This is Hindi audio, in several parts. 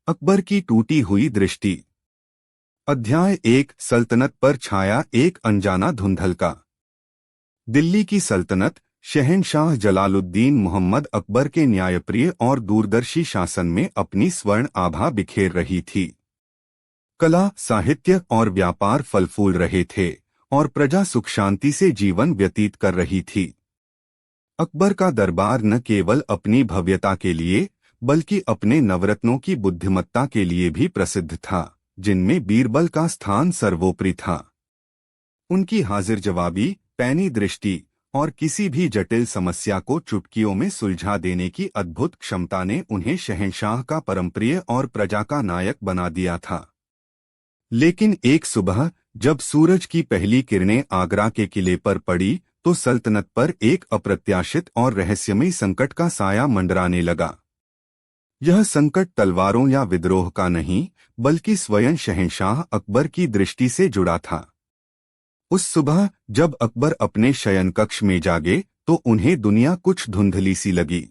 अकबर की टूटी हुई दृष्टि। अध्याय 1। सल्तनत पर छाया एक अनजाना धुंधलका। दिल्ली की सल्तनत शहंशाह जलालुद्दीन मोहम्मद अकबर के न्यायप्रिय और दूरदर्शी शासन में अपनी स्वर्ण आभा बिखेर रही थी। कला, साहित्य और व्यापार फल फूल रहे थे और प्रजा सुख शांति से जीवन व्यतीत कर रही थी। अकबर का दरबार न केवल अपनी भव्यता के लिए बल्कि अपने नवरत्नों की बुद्धिमत्ता के लिए भी प्रसिद्ध था, जिनमें बीरबल का स्थान सर्वोपरि था। उनकी हाजिर जवाबी, पैनी दृष्टि और किसी भी जटिल समस्या को चुटकियों में सुलझा देने की अद्भुत क्षमता ने उन्हें शहंशाह का परमप्रिय और प्रजा का नायक बना दिया था। लेकिन एक सुबह जब सूरज की पहली किरणें आगरा के किले पर पड़ी तो सल्तनत पर एक अप्रत्याशित और रहस्यमयी संकट का साया मंडराने लगा। यह संकट तलवारों या विद्रोह का नहीं बल्कि स्वयं शहंशाह अकबर की दृष्टि से जुड़ा था। उस सुबह जब अकबर अपने शयन कक्ष में जागे तो उन्हें दुनिया कुछ धुंधली सी लगी।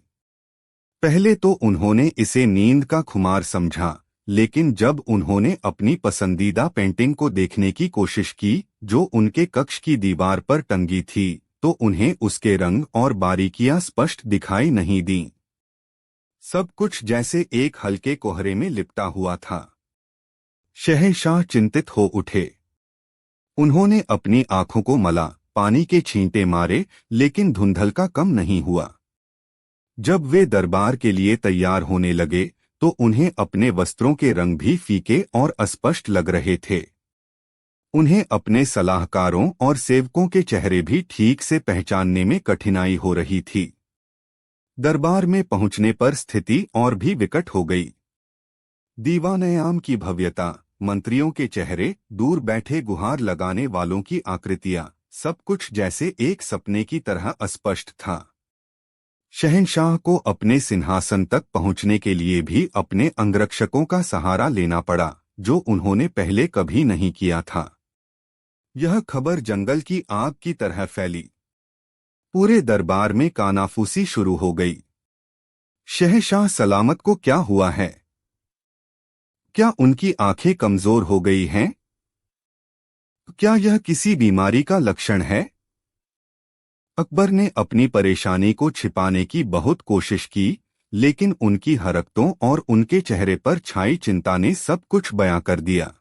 पहले तो उन्होंने इसे नींद का खुमार समझा, लेकिन जब उन्होंने अपनी पसंदीदा पेंटिंग को देखने की कोशिश की जो उनके कक्ष की दीवार पर टंगी थी, तो उन्हें उसके रंग और बारीकियां स्पष्ट दिखाई नहीं दीं। सब कुछ जैसे एक हल्के कोहरे में लिपटा हुआ था। शहंशाह चिंतित हो उठे। उन्होंने अपनी आंखों को मला, पानी के छींटे मारे, लेकिन धुंधलका कम नहीं हुआ। जब वे दरबार के लिए तैयार होने लगे तो उन्हें अपने वस्त्रों के रंग भी फीके और अस्पष्ट लग रहे थे। उन्हें अपने सलाहकारों और सेवकों के चेहरे भी ठीक से पहचानने में कठिनाई हो रही थी। दरबार में पहुंचने पर स्थिति और भी विकट हो गई। दीवान-ए-आम की भव्यता, मंत्रियों के चेहरे, दूर बैठे गुहार लगाने वालों की आकृतियां, सब कुछ जैसे एक सपने की तरह अस्पष्ट था। शहंशाह को अपने सिंहासन तक पहुंचने के लिए भी अपने अंगरक्षकों का सहारा लेना पड़ा, जो उन्होंने पहले कभी नहीं किया था। यह खबर जंगल की आग की तरह फैली। पूरे दरबार में कानाफूसी शुरू हो गई। शहंशाह सलामत को क्या हुआ है? क्या उनकी आंखें कमजोर हो गई हैं? क्या यह किसी बीमारी का लक्षण है? अकबर ने अपनी परेशानी को छिपाने की बहुत कोशिश की, लेकिन उनकी हरकतों और उनके चेहरे पर छाई चिंता ने सब कुछ बयां कर दिया।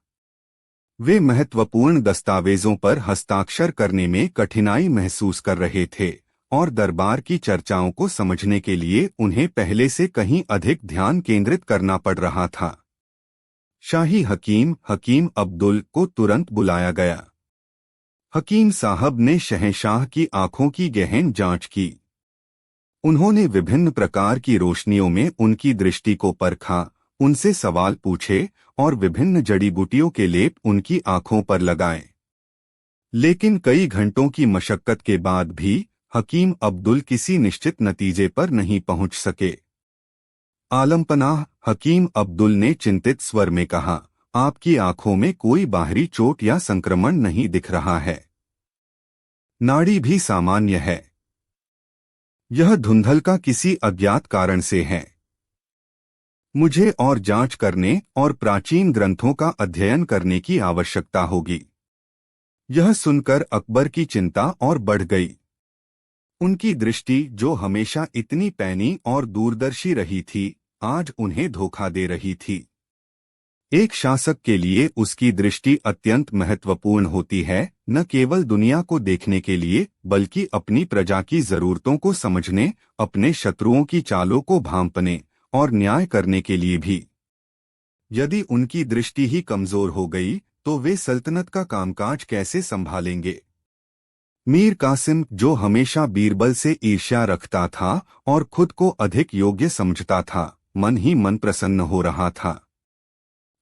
वे महत्वपूर्ण दस्तावेजों पर हस्ताक्षर करने में कठिनाई महसूस कर रहे थे और दरबार की चर्चाओं को समझने के लिए उन्हें पहले से कहीं अधिक ध्यान केंद्रित करना पड़ रहा था। शाही हकीम अब्दुल को तुरंत बुलाया गया। हकीम साहब ने शहंशाह की आंखों की गहन जांच की। उन्होंने विभिन्न प्रकार की रोशनियों में उनकी दृष्टि को परखा, उनसे सवाल पूछे और विभिन्न जड़ी बूटियों के लेप उनकी आंखों पर लगाए। लेकिन कई घंटों की मशक्कत के बाद भी हकीम अब्दुल किसी निश्चित नतीजे पर नहीं पहुंच सके। आलमपनाह, हकीम अब्दुल ने चिंतित स्वर में कहा, आपकी आंखों में कोई बाहरी चोट या संक्रमण नहीं दिख रहा है। नाड़ी भी सामान्य है। यह धुंधलका किसी अज्ञात कारण से है। मुझे और जांच करने और प्राचीन ग्रंथों का अध्ययन करने की आवश्यकता होगी। यह सुनकर अकबर की चिंता और बढ़ गई। उनकी दृष्टि, जो हमेशा इतनी पैनी और दूरदर्शी रही थी, आज उन्हें धोखा दे रही थी। एक शासक के लिए उसकी दृष्टि अत्यंत महत्वपूर्ण होती है, न केवल दुनिया को देखने के लिए बल्कि अपनी प्रजा की जरूरतों को समझने, अपने शत्रुओं की चालों को भांपने और न्याय करने के लिए भी। यदि उनकी दृष्टि ही कमजोर हो गई तो वे सल्तनत का कामकाज कैसे संभालेंगे? मीर कासिम, जो हमेशा बीरबल से ईर्ष्या रखता था और खुद को अधिक योग्य समझता था, मन ही मन प्रसन्न हो रहा था।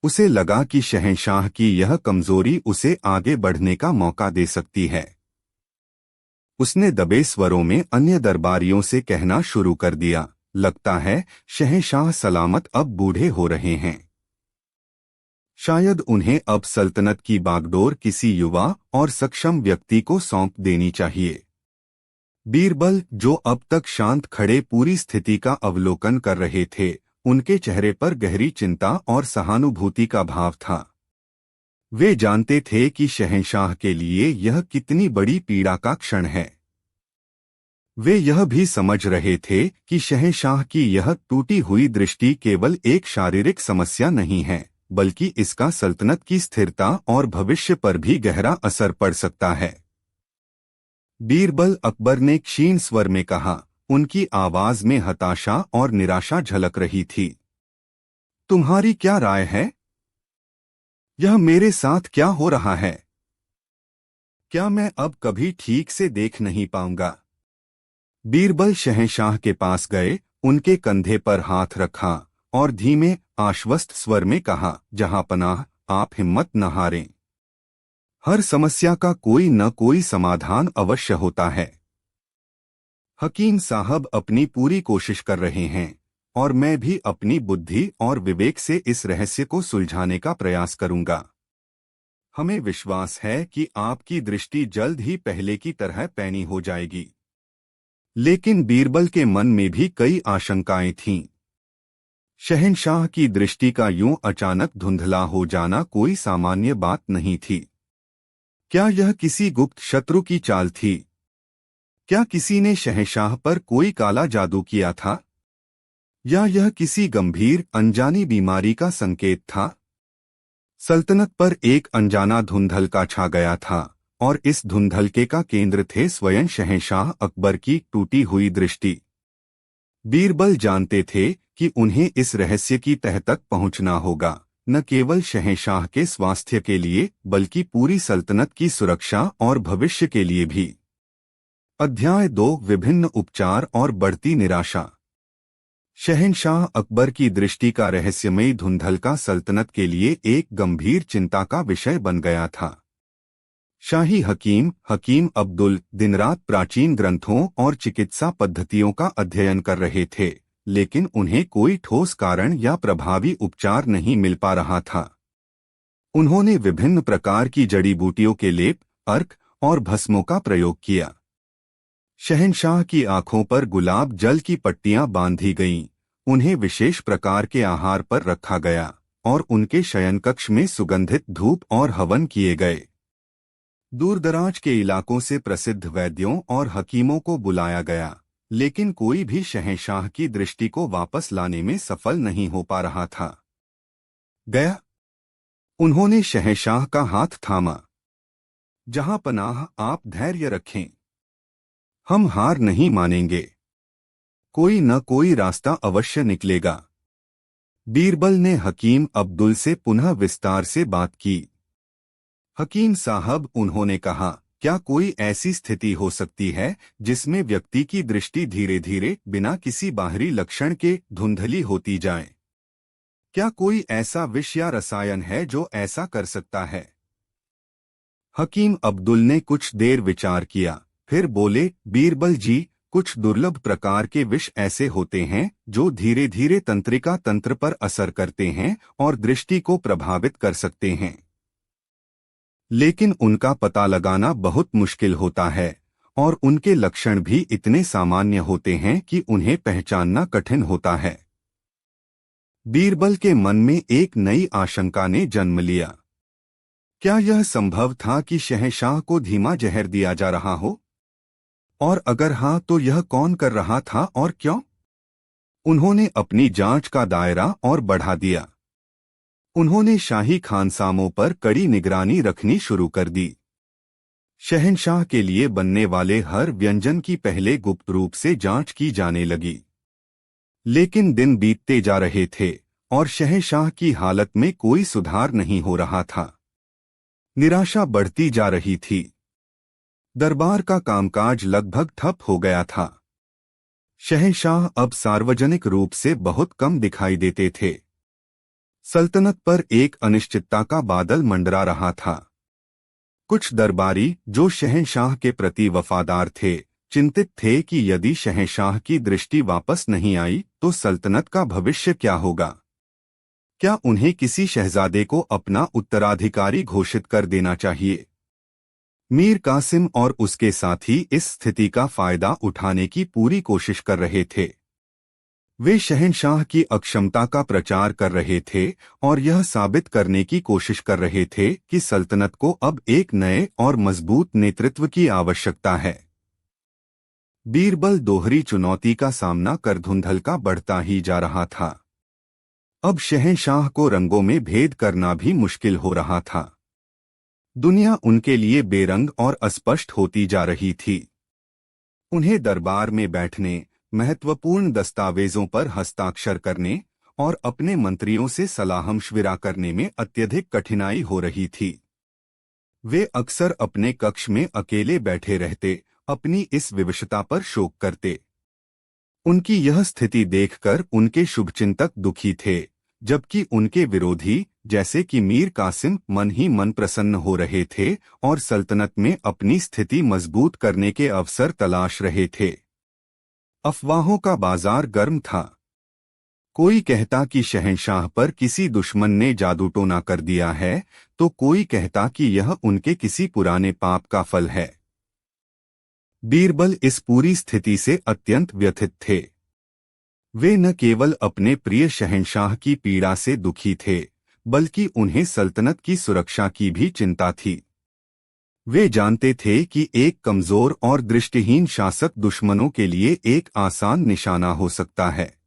उसे लगा कि शहंशाह की यह कमजोरी उसे आगे बढ़ने का मौका दे सकती है। उसने दबे स्वरों में अन्य दरबारियों से कहना शुरू कर दिया, लगता है शहंशाह सलामत अब बूढ़े हो रहे हैं। शायद उन्हें अब सल्तनत की बागडोर किसी युवा और सक्षम व्यक्ति को सौंप देनी चाहिए। बीरबल, जो अब तक शांत खड़े पूरी स्थिति का अवलोकन कर रहे थे, उनके चेहरे पर गहरी चिंता और सहानुभूति का भाव था। वे जानते थे कि शहंशाह के लिए यह कितनी बड़ी पीड़ा का क्षण है। वे यह भी समझ रहे थे कि शहंशाह की यह टूटी हुई दृष्टि केवल एक शारीरिक समस्या नहीं है, बल्कि इसका सल्तनत की स्थिरता और भविष्य पर भी गहरा असर पड़ सकता है। बीरबल अकबर ने क्षीण स्वर में कहा, उनकी आवाज में हताशा और निराशा झलक रही थी। तुम्हारी क्या राय है? यह मेरे साथ क्या हो रहा है? क्या मैं अब कभी ठीक से देख नहीं पाऊंगा? बीरबल शहंशाह के पास गए, उनके कंधे पर हाथ रखा और धीमे आश्वस्त स्वर में कहा, जहां पनाह, आप हिम्मत न हारें। हर समस्या का कोई न कोई समाधान अवश्य होता है। हकीम साहब अपनी पूरी कोशिश कर रहे हैं और मैं भी अपनी बुद्धि और विवेक से इस रहस्य को सुलझाने का प्रयास करूंगा। हमें विश्वास है कि आपकी दृष्टि जल्द ही पहले की तरह पैनी हो जाएगी। लेकिन बीरबल के मन में भी कई आशंकाएं थीं। शहंशाह की दृष्टि का यूं अचानक धुंधला हो जाना कोई सामान्य बात नहीं थी। क्या यह किसी गुप्त शत्रु की चाल थी? क्या किसी ने शहंशाह पर कोई काला जादू किया था? या यह किसी गंभीर अनजानी बीमारी का संकेत था? सल्तनत पर एक अनजाना धुंधलका छा गया था और इस धुंधलके का केंद्र थे स्वयं शहंशाह अकबर की टूटी हुई दृष्टि। बीरबल जानते थे कि उन्हें इस रहस्य की तह तक पहुंचना होगा, न केवल शहंशाह के स्वास्थ्य के लिए बल्कि पूरी सल्तनत की सुरक्षा और भविष्य के लिए भी। अध्याय 2, विभिन्न उपचार और बढ़ती निराशा। शहंशाह अकबर की दृष्टि का रहस्यमयी धुंधलका सल्तनत के लिए एक गंभीर चिंता का विषय बन गया था। शाही हकीम अब्दुल दिन रात प्राचीन ग्रंथों और चिकित्सा पद्धतियों का अध्ययन कर रहे थे, लेकिन उन्हें कोई ठोस कारण या प्रभावी उपचार नहीं मिल पा रहा था। उन्होंने विभिन्न प्रकार की जड़ी बूटियों के लेप, अर्क और भस्मों का प्रयोग किया। शहंशाह की आंखों पर गुलाब जल की पट्टियां बांधी गईं, उन्हें विशेष प्रकार के आहार पर रखा गया और उनके शयनकक्ष में सुगंधित धूप और हवन किए गए। दूरदराज के इलाकों से प्रसिद्ध वैद्यों और हकीमों को बुलाया गया, लेकिन कोई भी शहंशाह की दृष्टि को वापस लाने में सफल नहीं हो पा रहा था। गया। उन्होंने शहंशाह का हाथ थामा। जहां पनाह, आप धैर्य रखें। हम हार नहीं मानेंगे। कोई न कोई रास्ता अवश्य निकलेगा। बीरबल ने हकीम अब्दुल से पुनः विस्तार से बात की। हकीम साहब, उन्होंने कहा, क्या कोई ऐसी स्थिति हो सकती है जिसमें व्यक्ति की दृष्टि धीरे धीरे बिना किसी बाहरी लक्षण के धुंधली होती जाए? क्या कोई ऐसा विष या रसायन है जो ऐसा कर सकता है? हकीम अब्दुल ने कुछ देर विचार किया, फिर बोले, बीरबल जी, कुछ दुर्लभ प्रकार के विष ऐसे होते हैं जो धीरे धीरे तंत्रिका तंत्र पर असर करते हैं और दृष्टि को प्रभावित कर सकते हैं। लेकिन उनका पता लगाना बहुत मुश्किल होता है और उनके लक्षण भी इतने सामान्य होते हैं कि उन्हें पहचानना कठिन होता है। बीरबल के मन में एक नई आशंका ने जन्म लिया। क्या यह संभव था कि शहंशाह को धीमा जहर दिया जा रहा हो? और अगर हाँ, तो यह कौन कर रहा था और क्यों? उन्होंने अपनी जांच का दायरा और बढ़ा दिया। उन्होंने शाही खानसामों पर कड़ी निगरानी रखनी शुरू कर दी। शहंशाह के लिए बनने वाले हर व्यंजन की पहले गुप्त रूप से जांच की जाने लगी। लेकिन दिन बीतते जा रहे थे और शहंशाह की हालत में कोई सुधार नहीं हो रहा था। निराशा बढ़ती जा रही थी। दरबार का कामकाज लगभग ठप हो गया था। शहंशाह अब सार्वजनिक रूप से बहुत कम दिखाई देते थे। सल्तनत पर एक अनिश्चितता का बादल मंडरा रहा था। कुछ दरबारी जो शहंशाह के प्रति वफादार थे, चिंतित थे कि यदि शहंशाह की दृष्टि वापस नहीं आई तो सल्तनत का भविष्य क्या होगा। क्या उन्हें किसी शहजादे को अपना उत्तराधिकारी घोषित कर देना चाहिए? मीर कासिम और उसके साथी इस स्थिति का फायदा उठाने की पूरी कोशिश कर रहे थे। वे शहंशाह की अक्षमता का प्रचार कर रहे थे और यह साबित करने की कोशिश कर रहे थे कि सल्तनत को अब एक नए और मजबूत नेतृत्व की आवश्यकता है। बीरबल दोहरी चुनौती का सामना कर धुंधलका बढ़ता ही जा रहा था। अब शहंशाह को रंगों में भेद करना भी मुश्किल हो रहा था। दुनिया उनके लिए बेरंग और अस्पष्ट होती जा रही थी। उन्हें दरबार में बैठने, महत्वपूर्ण दस्तावेजों पर हस्ताक्षर करने और अपने मंत्रियों से सलाह-मशविरा करने में अत्यधिक कठिनाई हो रही थी। वे अक्सर अपने कक्ष में अकेले बैठे रहते, अपनी इस विवशता पर शोक करते। उनकी यह स्थिति देखकर उनके शुभचिंतक दुखी थे, जबकि उनके विरोधी जैसे कि मीर कासिम मन ही मन प्रसन्न हो रहे थे और सल्तनत में अपनी स्थिति मजबूत करने के अवसर तलाश रहे थे। अफवाहों का बाजार गर्म था। कोई कहता कि शहंशाह पर किसी दुश्मन ने जादूटोना कर दिया है, तो कोई कहता कि यह उनके किसी पुराने पाप का फल है। बीरबल इस पूरी स्थिति से अत्यंत व्यथित थे। वे न केवल अपने प्रिय शहंशाह की पीड़ा से दुखी थे, बल्कि उन्हें सल्तनत की सुरक्षा की भी चिंता थी। वे जानते थे कि एक कमजोर और दृष्टिहीन शासक दुश्मनों के लिए एक आसान निशाना हो सकता है।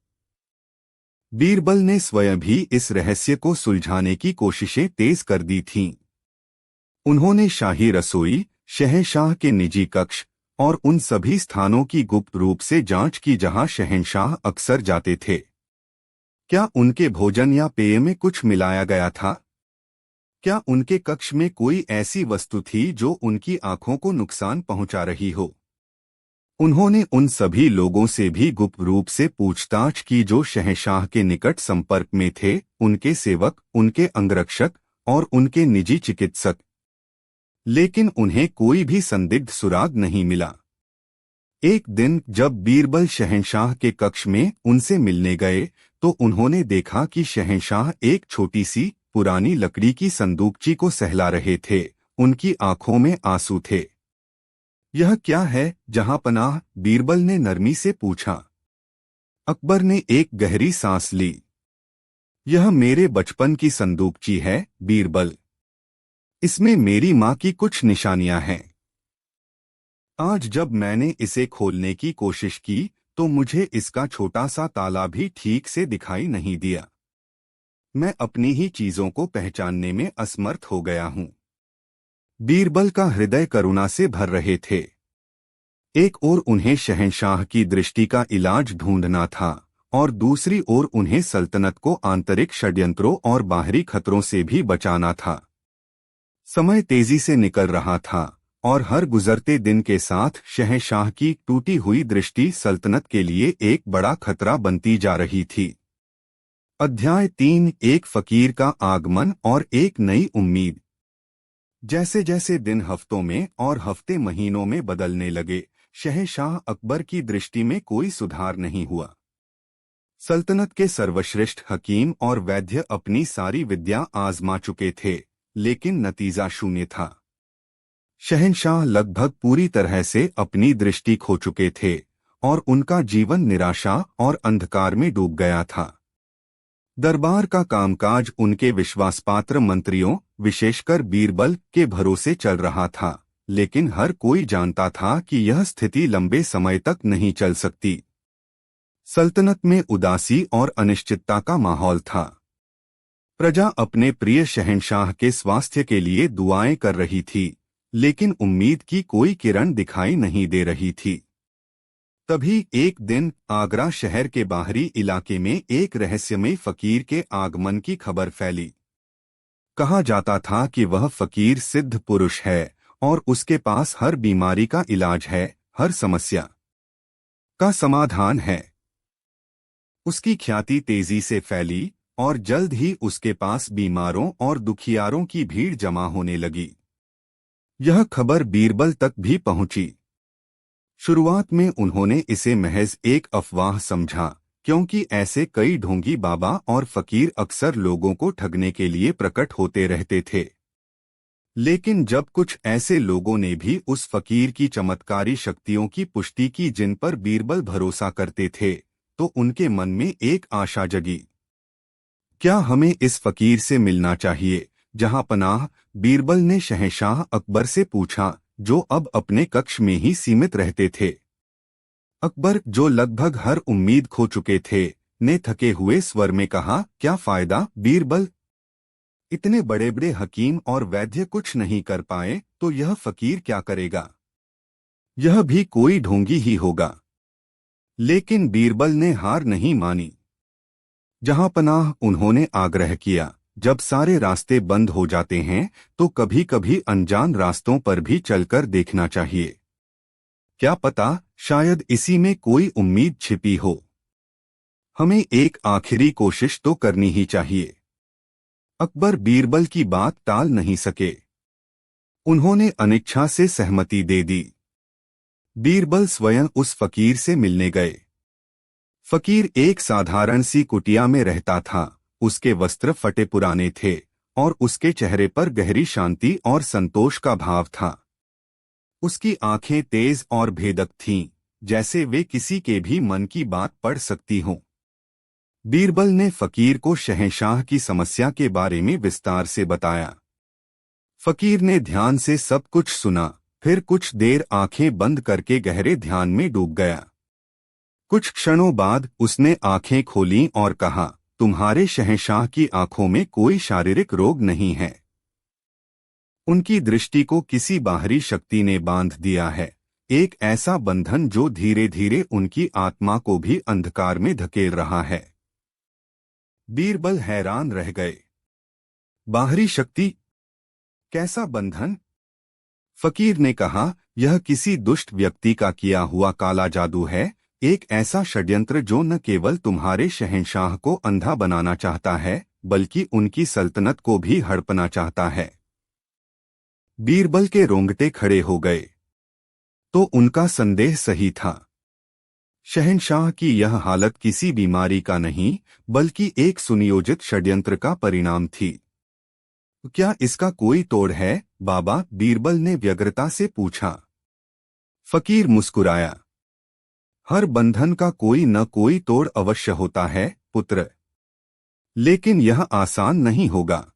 बीरबल ने स्वयं भी इस रहस्य को सुलझाने की कोशिशें तेज कर दी थीं। उन्होंने शाही रसोई, शहंशाह के निजी कक्ष और उन सभी स्थानों की गुप्त रूप से जांच की जहां शहंशाह अक्सर जाते थे। क्या उनके भोजन या पेय में कुछ मिलाया गया था? क्या उनके कक्ष में कोई ऐसी वस्तु थी जो उनकी आंखों को नुकसान पहुंचा रही हो? उन्होंने उन सभी लोगों से भी गुप्त रूप से पूछताछ की जो शहंशाह के निकट संपर्क में थे, उनके सेवक, उनके अंगरक्षक और उनके निजी चिकित्सक। लेकिन उन्हें कोई भी संदिग्ध सुराग नहीं मिला। एक दिन जब बीरबल शहंशाह के कक्ष में उनसे मिलने गए, तो उन्होंने देखा कि शहंशाह एक छोटी सी पुरानी लकड़ी की संदूकची को सहला रहे थे। उनकी आंखों में आंसू थे। यह क्या है जहांपनाह? बीरबल ने नरमी से पूछा। अकबर ने एक गहरी सांस ली। यह मेरे बचपन की संदूकची है, बीरबल। इसमें मेरी माँ की कुछ निशानियां हैं। आज जब मैंने इसे खोलने की कोशिश की, तो मुझे इसका छोटा सा ताला भी ठीक से दिखाई नहीं दिया। मैं अपनी ही चीजों को पहचानने में असमर्थ हो गया हूं। बीरबल का हृदय करुणा से भर रहे थे। एक ओर उन्हें शहंशाह की दृष्टि का इलाज ढूंढना था और दूसरी ओर उन्हें सल्तनत को आंतरिक षड्यंत्रों और बाहरी खतरों से भी बचाना था। समय तेजी से निकल रहा था और हर गुजरते दिन के साथ शहंशाह की टूटी हुई दृष्टि सल्तनत के लिए एक बड़ा खतरा बनती जा रही थी। अध्याय 3, एक फकीर का आगमन और एक नई उम्मीद। जैसे जैसे दिन हफ्तों में और हफ्ते महीनों में बदलने लगे, शहंशाह अकबर की दृष्टि में कोई सुधार नहीं हुआ। सल्तनत के सर्वश्रेष्ठ हकीम और वैद्य अपनी सारी विद्या आजमा चुके थे, लेकिन नतीजा शून्य था। शहंशाह लगभग पूरी तरह से अपनी दृष्टि खो चुके थे और उनका जीवन निराशा और अंधकार में डूब गया था। दरबार का कामकाज उनके विश्वासपात्र मंत्रियों, विशेषकर बीरबल, के भरोसे चल रहा था, लेकिन हर कोई जानता था कि यह स्थिति लंबे समय तक नहीं चल सकती। सल्तनत में उदासी और अनिश्चितता का माहौल था। प्रजा अपने प्रिय शहंशाह के स्वास्थ्य के लिए दुआएं कर रही थी, लेकिन उम्मीद की कोई किरण दिखाई नहीं दे रही थी। तभी एक दिन आगरा शहर के बाहरी इलाके में एक रहस्यमय फकीर के आगमन की खबर फैली। कहा जाता था कि वह फकीर सिद्ध पुरुष है और उसके पास हर बीमारी का इलाज है, हर समस्या का समाधान है। उसकी ख्याति तेजी से फैली और जल्द ही उसके पास बीमारों और दुखियारों की भीड़ जमा होने लगी। यह खबर बीरबल तक भी पहुंची। शुरुआत में उन्होंने इसे महज एक अफवाह समझा, क्योंकि ऐसे कई ढोंगी बाबा और फकीर अक्सर लोगों को ठगने के लिए प्रकट होते रहते थे। लेकिन जब कुछ ऐसे लोगों ने भी उस फकीर की चमत्कारी शक्तियों की पुष्टि की जिन पर बीरबल भरोसा करते थे, तो उनके मन में एक आशा जगी। क्या हमें इस फकीर से मिलना चाहिए? जहां पनाह, बीरबल ने शहंशाह अकबर से पूछा, जो अब अपने कक्ष में ही सीमित रहते थे। अकबर, जो लगभग हर उम्मीद खो चुके थे, ने थके हुए स्वर में कहा, क्या फायदा बीरबल? इतने बड़े बड़े हकीम और वैद्य कुछ नहीं कर पाए तो यह फकीर क्या करेगा? यह भी कोई ढोंगी ही होगा। लेकिन बीरबल ने हार नहीं मानी। जहां पनाह, उन्होंने आग्रह किया, जब सारे रास्ते बंद हो जाते हैं तो कभी कभी अनजान रास्तों पर भी चलकर देखना चाहिए। क्या पता, शायद इसी में कोई उम्मीद छिपी हो। हमें एक आखिरी कोशिश तो करनी ही चाहिए। अकबर बीरबल की बात टाल नहीं सके। उन्होंने अनिच्छा से सहमति दे दी। बीरबल स्वयं उस फकीर से मिलने गए। फकीर एक साधारण सी कुटिया में रहता था। उसके वस्त्र फटे पुराने थे और उसके चेहरे पर गहरी शांति और संतोष का भाव था। उसकी आंखें तेज और भेदक थीं, जैसे वे किसी के भी मन की बात पढ़ सकती हों। बीरबल ने फकीर को शहंशाह की समस्या के बारे में विस्तार से बताया। फकीर ने ध्यान से सब कुछ सुना, फिर कुछ देर आंखें बंद करके गहरे ध्यान में डूब गया। कुछ क्षणों बाद उसने आंखें खोलीं और कहा, तुम्हारे शहंशाह की आंखों में कोई शारीरिक रोग नहीं है। उनकी दृष्टि को किसी बाहरी शक्ति ने बांध दिया है, एक ऐसा बंधन जो धीरे धीरे उनकी आत्मा को भी अंधकार में धकेल रहा है। बीरबल हैरान रह गए। बाहरी शक्ति? कैसा बंधन? फकीर ने कहा, यह किसी दुष्ट व्यक्ति का किया हुआ काला जादू है, एक ऐसा षड्यंत्र जो न केवल तुम्हारे शहंशाह को अंधा बनाना चाहता है, बल्कि उनकी सल्तनत को भी हड़पना चाहता है। बीरबल के रोंगटे खड़े हो गए। तो उनका संदेह सही था। शहंशाह की यह हालत किसी बीमारी का नहीं, बल्कि एक सुनियोजित षड्यंत्र का परिणाम थी। क्या इसका कोई तोड़ है, बाबा? बीरबल ने व्यग्रता से पूछा। फकीर मुस्कुराया। हर बंधन का कोई न कोई तोड़ अवश्य होता है, पुत्र। लेकिन यह आसान नहीं होगा।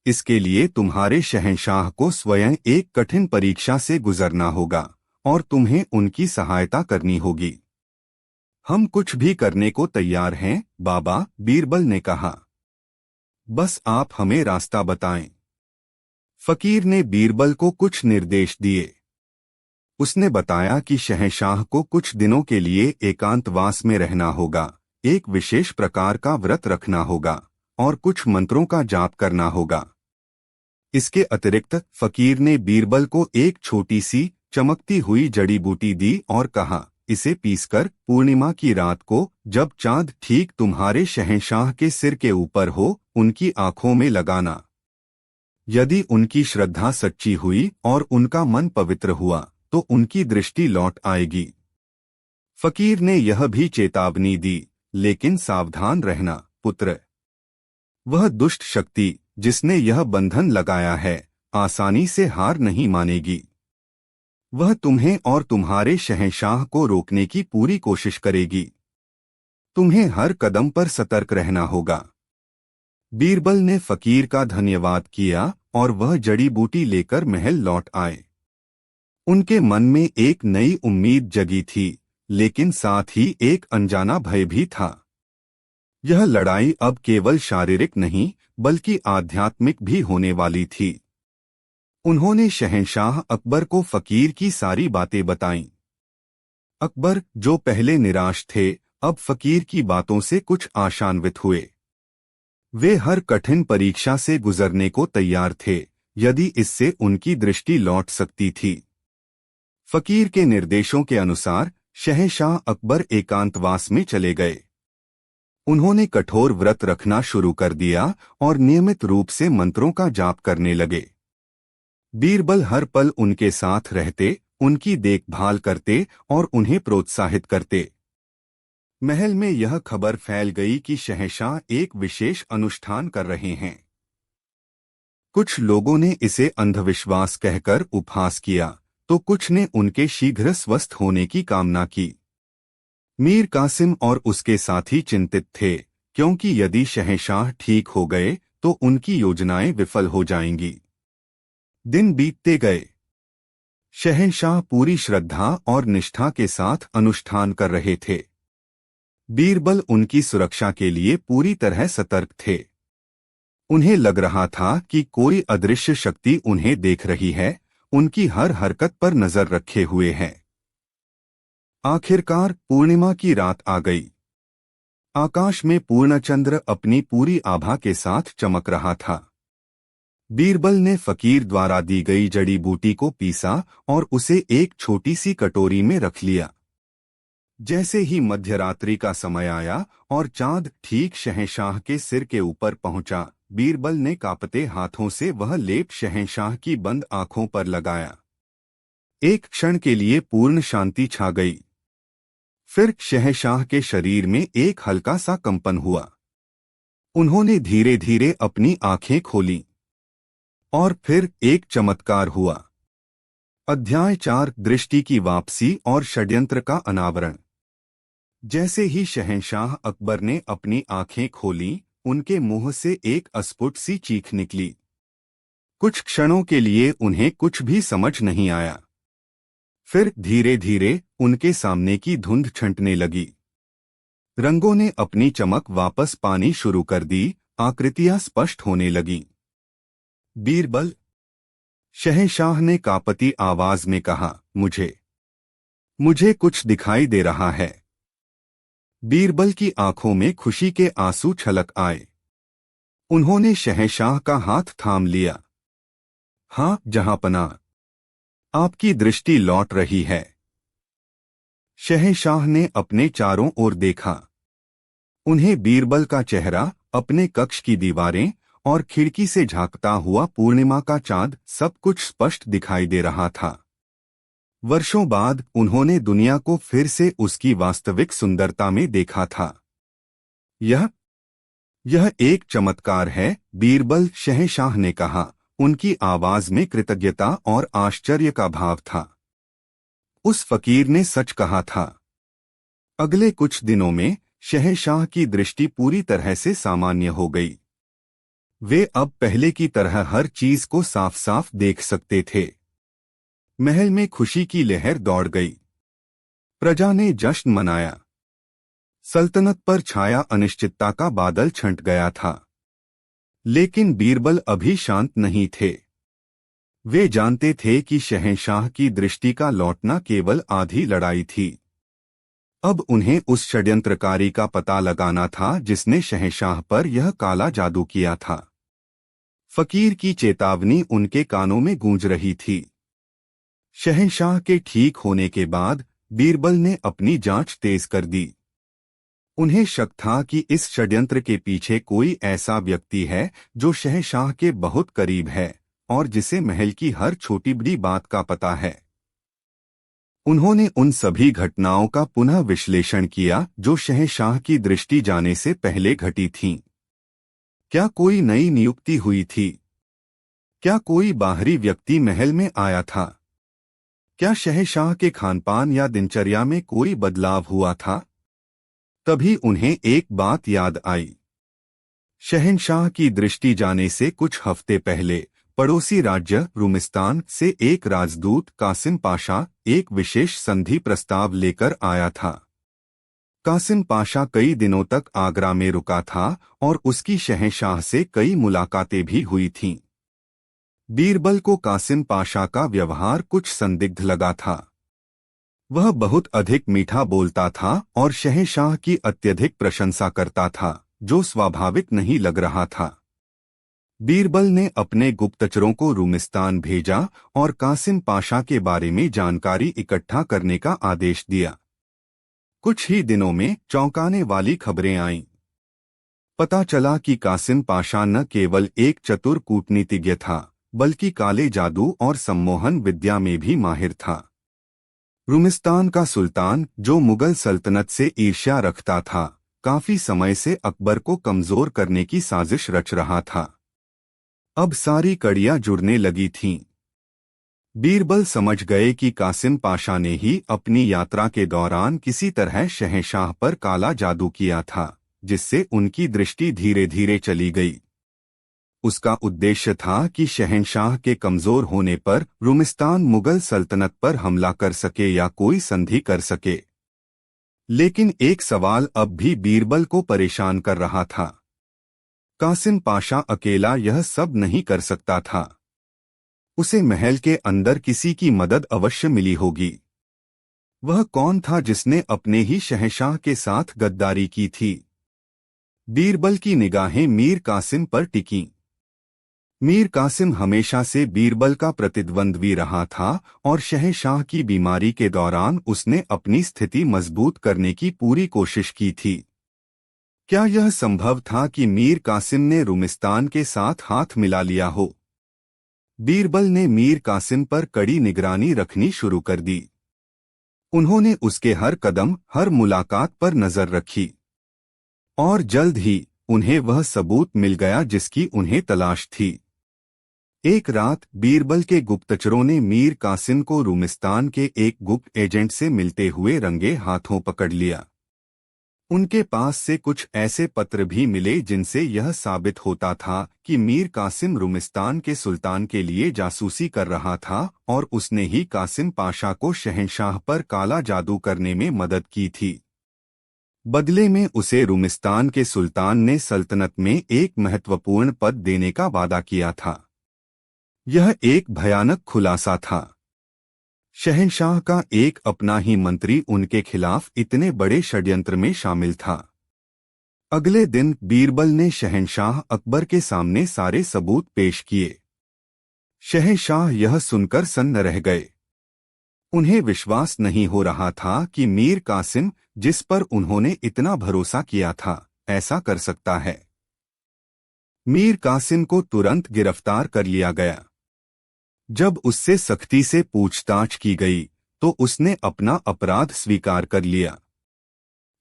इसके लिए तुम्हारे शहंशाह को स्वयं एक कठिन परीक्षा से गुजरना होगा और तुम्हें उनकी सहायता करनी होगी। हम कुछ भी करने को तैयार हैं, बाबा, बीरबल ने कहा। बस आप हमें रास्ता बताएं। फकीर ने बीरबल को कुछ निर्देश दिए। उसने बताया कि शहंशाह को कुछ दिनों के लिए एकांतवास में रहना होगा, एक विशेष प्रकार का व्रत रखना होगा और कुछ मंत्रों का जाप करना होगा। इसके अतिरिक्त फकीर ने बीरबल को एक छोटी सी चमकती हुई जड़ी बूटी दी और कहा, इसे पीसकर पूर्णिमा की रात को, जब चांद ठीक तुम्हारे शहंशाह के सिर के ऊपर हो, उनकी आंखों में लगाना। यदि उनकी श्रद्धा सच्ची हुई और उनका मन पवित्र हुआ तो उनकी दृष्टि लौट आएगी। फकीर ने यह भी चेतावनी दी, लेकिन सावधान रहना, पुत्र। वह दुष्ट शक्ति जिसने यह बंधन लगाया है, आसानी से हार नहीं मानेगी। वह तुम्हें और तुम्हारे शहंशाह को रोकने की पूरी कोशिश करेगी। तुम्हें हर कदम पर सतर्क रहना होगा। बीरबल ने फकीर का धन्यवाद किया और वह जड़ी बूटी लेकर महल लौट आए। उनके मन में एक नई उम्मीद जगी थी, लेकिन साथ ही एक अनजाना भय भी था। यह लड़ाई अब केवल शारीरिक नहीं, बल्कि आध्यात्मिक भी होने वाली थी। उन्होंने शहंशाह अकबर को फकीर की सारी बातें बताईं। अकबर, जो पहले निराश थे, अब फकीर की बातों से कुछ आशान्वित हुए। वे हर कठिन परीक्षा से गुजरने को तैयार थे, यदि इससे उनकी दृष्टि लौट सकती थी। फकीर के निर्देशों के अनुसार शहंशाह अकबर एकांतवास में चले गए। उन्होंने कठोर व्रत रखना शुरू कर दिया और नियमित रूप से मंत्रों का जाप करने लगे। बीरबल हर पल उनके साथ रहते, उनकी देखभाल करते और उन्हें प्रोत्साहित करते। महल में यह खबर फैल गई कि शहंशाह एक विशेष अनुष्ठान कर रहे हैं। कुछ लोगों ने इसे अंधविश्वास कहकर उपहास किया, तो कुछ ने उनके शीघ्र स्वस्थ होने की कामना की। मीर कासिम और उसके साथी चिंतित थे, क्योंकि यदि शहंशाह ठीक हो गए तो उनकी योजनाएं विफल हो जाएंगी। दिन बीतते गए। शहंशाह पूरी श्रद्धा और निष्ठा के साथ अनुष्ठान कर रहे थे। बीरबल उनकी सुरक्षा के लिए पूरी तरह सतर्क थे। उन्हें लग रहा था कि कोई अदृश्य शक्ति उन्हें देख रही है, उनकी हर हरकत पर नजर रखे हुए है। आखिरकार पूर्णिमा की रात आ गई। आकाश में पूर्णचंद्र अपनी पूरी आभा के साथ चमक रहा था। बीरबल ने फकीर द्वारा दी गई जड़ी बूटी को पीसा और उसे एक छोटी सी कटोरी में रख लिया। जैसे ही मध्यरात्रि का समय आया और चांद ठीक शहंशाह के सिर के ऊपर पहुंचा, बीरबल ने कांपते हाथों से वह लेप शहंशाह की बंद आंखों पर लगाया। एक क्षण के लिए पूर्ण शांति छा गई। फिर शहंशाह के शरीर में एक हल्का सा कंपन हुआ। उन्होंने धीरे धीरे अपनी आंखें खोलीं। और फिर एक चमत्कार हुआ। अध्याय 4 दृष्टि की वापसी और षड्यंत्र का अनावरण। जैसे ही शहंशाह अकबर ने अपनी आंखें खोलीं, उनके मुंह से एक अस्फुट सी चीख निकली। कुछ क्षणों के लिए उन्हें कुछ भी समझ नहीं आया। फिर धीरे धीरे उनके सामने की धुंध छंटने लगी। रंगों ने अपनी चमक वापस पानी शुरू कर दी, आकृतियां स्पष्ट होने लगीं। बीरबल, शहंशाह ने कांपती आवाज में कहा, मुझे कुछ दिखाई दे रहा है। बीरबल की आंखों में खुशी के आंसू छलक आए। उन्होंने शहंशाह का हाथ थाम लिया। हाँ जहांपनाह, आपकी दृष्टि लौट रही है। शहंशाह ने अपने चारों ओर देखा। उन्हें बीरबल का चेहरा, अपने कक्ष की दीवारें और खिड़की से झांकता हुआ पूर्णिमा का चांद सब कुछ स्पष्ट दिखाई दे रहा था। वर्षों बाद उन्होंने दुनिया को फिर से उसकी वास्तविक सुंदरता में देखा था। यह एक चमत्कार है, बीरबल, शहंशाह ने कहा। उनकी आवाज में कृतज्ञता और आश्चर्य का भाव था। उस फकीर ने सच कहा था। अगले कुछ दिनों में शहंशाह की दृष्टि पूरी तरह से सामान्य हो गई। वे अब पहले की तरह हर चीज को साफ साफ देख सकते थे। महल में खुशी की लहर दौड़ गई। प्रजा ने जश्न मनाया। सल्तनत पर छाया अनिश्चितता का बादल छंट गया था। लेकिन बीरबल अभी शांत नहीं थे। वे जानते थे कि शहंशाह की दृष्टि का लौटना केवल आधी लड़ाई थी। अब उन्हें उस षड्यंत्रकारी का पता लगाना था जिसने शहंशाह पर यह काला जादू किया था। फकीर की चेतावनी उनके कानों में गूंज रही थी। शहंशाह के ठीक होने के बाद बीरबल ने अपनी जांच तेज कर दी। उन्हें शक था कि इस षड्यंत्र के पीछे कोई ऐसा व्यक्ति है जो शहंशाह के बहुत करीब है और जिसे महल की हर छोटी बड़ी बात का पता है। उन्होंने उन सभी घटनाओं का पुनः विश्लेषण किया जो शहंशाह की दृष्टि जाने से पहले घटी थीं। क्या कोई नई नियुक्ति हुई थी? क्या कोई बाहरी व्यक्ति महल में आया था? क्या शहंशाह के खानपान या दिनचर्या में कोई बदलाव हुआ था? तभी उन्हें एक बात याद आई। शहंशाह की दृष्टि जाने से कुछ हफ्ते पहले पड़ोसी राज्य रूमिस्तान से एक राजदूत कासिम पाशा एक विशेष संधि प्रस्ताव लेकर आया था। कासिम पाशा कई दिनों तक आगरा में रुका था और उसकी शहंशाह से कई मुलाकातें भी हुई थीं। बीरबल को कासिम पाशा का व्यवहार कुछ संदिग्ध लगा था। वह बहुत अधिक मीठा बोलता था और शहंशाह की अत्यधिक प्रशंसा करता था, जो स्वाभाविक नहीं लग रहा था। बीरबल ने अपने गुप्तचरों को रूमिस्तान भेजा और कासिम पाशा के बारे में जानकारी इकट्ठा करने का आदेश दिया। कुछ ही दिनों में चौंकाने वाली खबरें आईं। पता चला कि कासिम पाशा न केवल एक चतुर कूटनीतिज्ञ था, बल्कि काले जादू और सम्मोहन विद्या में भी माहिर था। रूमिस्तान का सुल्तान, जो मुगल सल्तनत से ईर्ष्या रखता था, काफी समय से अकबर को कमजोर करने की साजिश रच रहा था। अब सारी कड़ियां जुड़ने लगी थीं। बीरबल समझ गए कि कासिम पाशा ने ही अपनी यात्रा के दौरान किसी तरह शहंशाह पर काला जादू किया था, जिससे उनकी दृष्टि धीरे धीरे चली गई। उसका उद्देश्य था कि शहंशाह के कमजोर होने पर रुमिस्तान मुगल सल्तनत पर हमला कर सके या कोई संधि कर सके। लेकिन एक सवाल अब भी बीरबल को परेशान कर रहा था। कासिम पाशा अकेला यह सब नहीं कर सकता था। उसे महल के अंदर किसी की मदद अवश्य मिली होगी। वह कौन था जिसने अपने ही शहंशाह के साथ गद्दारी की थी? बीरबल की निगाहें मीर कासिम पर टिकीं। मीर कासिम हमेशा से बीरबल का प्रतिद्वंद्वी रहा था और शहंशाह की बीमारी के दौरान उसने अपनी स्थिति मजबूत करने की पूरी कोशिश की थी। क्या यह संभव था कि मीर कासिम ने रुमिस्तान के साथ हाथ मिला लिया हो? बीरबल ने मीर कासिम पर कड़ी निगरानी रखनी शुरू कर दी। उन्होंने उसके हर कदम, हर मुलाकात पर नजर रखी और जल्द ही उन्हें वह सबूत मिल गया जिसकी उन्हें तलाश थी। एक रात बीरबल के गुप्तचरों ने मीर कासिम को रुमिस्तान के एक गुप्त एजेंट से मिलते हुए रंगे हाथों पकड़ लिया। उनके पास से कुछ ऐसे पत्र भी मिले जिनसे यह साबित होता था कि मीर कासिम रुमिस्तान के सुल्तान के लिए जासूसी कर रहा था और उसने ही कासिम पाशा को शहंशाह पर काला जादू करने में मदद की थी। बदले में उसे रुमिस्तान के सुल्तान ने सल्तनत में एक महत्वपूर्ण पद देने का वादा किया था। यह एक भयानक खुलासा था। शहंशाह का एक अपना ही मंत्री उनके खिलाफ इतने बड़े षड्यंत्र में शामिल था। अगले दिन बीरबल ने शहंशाह अकबर के सामने सारे सबूत पेश किए। शहंशाह यह सुनकर सन्न रह गए। उन्हें विश्वास नहीं हो रहा था कि मीर कासिम, जिस पर उन्होंने इतना भरोसा किया था, ऐसा कर सकता है। मीर कासिम को तुरंत गिरफ्तार कर लिया गया। जब उससे सख्ती से पूछताछ की गई तो उसने अपना अपराध स्वीकार कर लिया।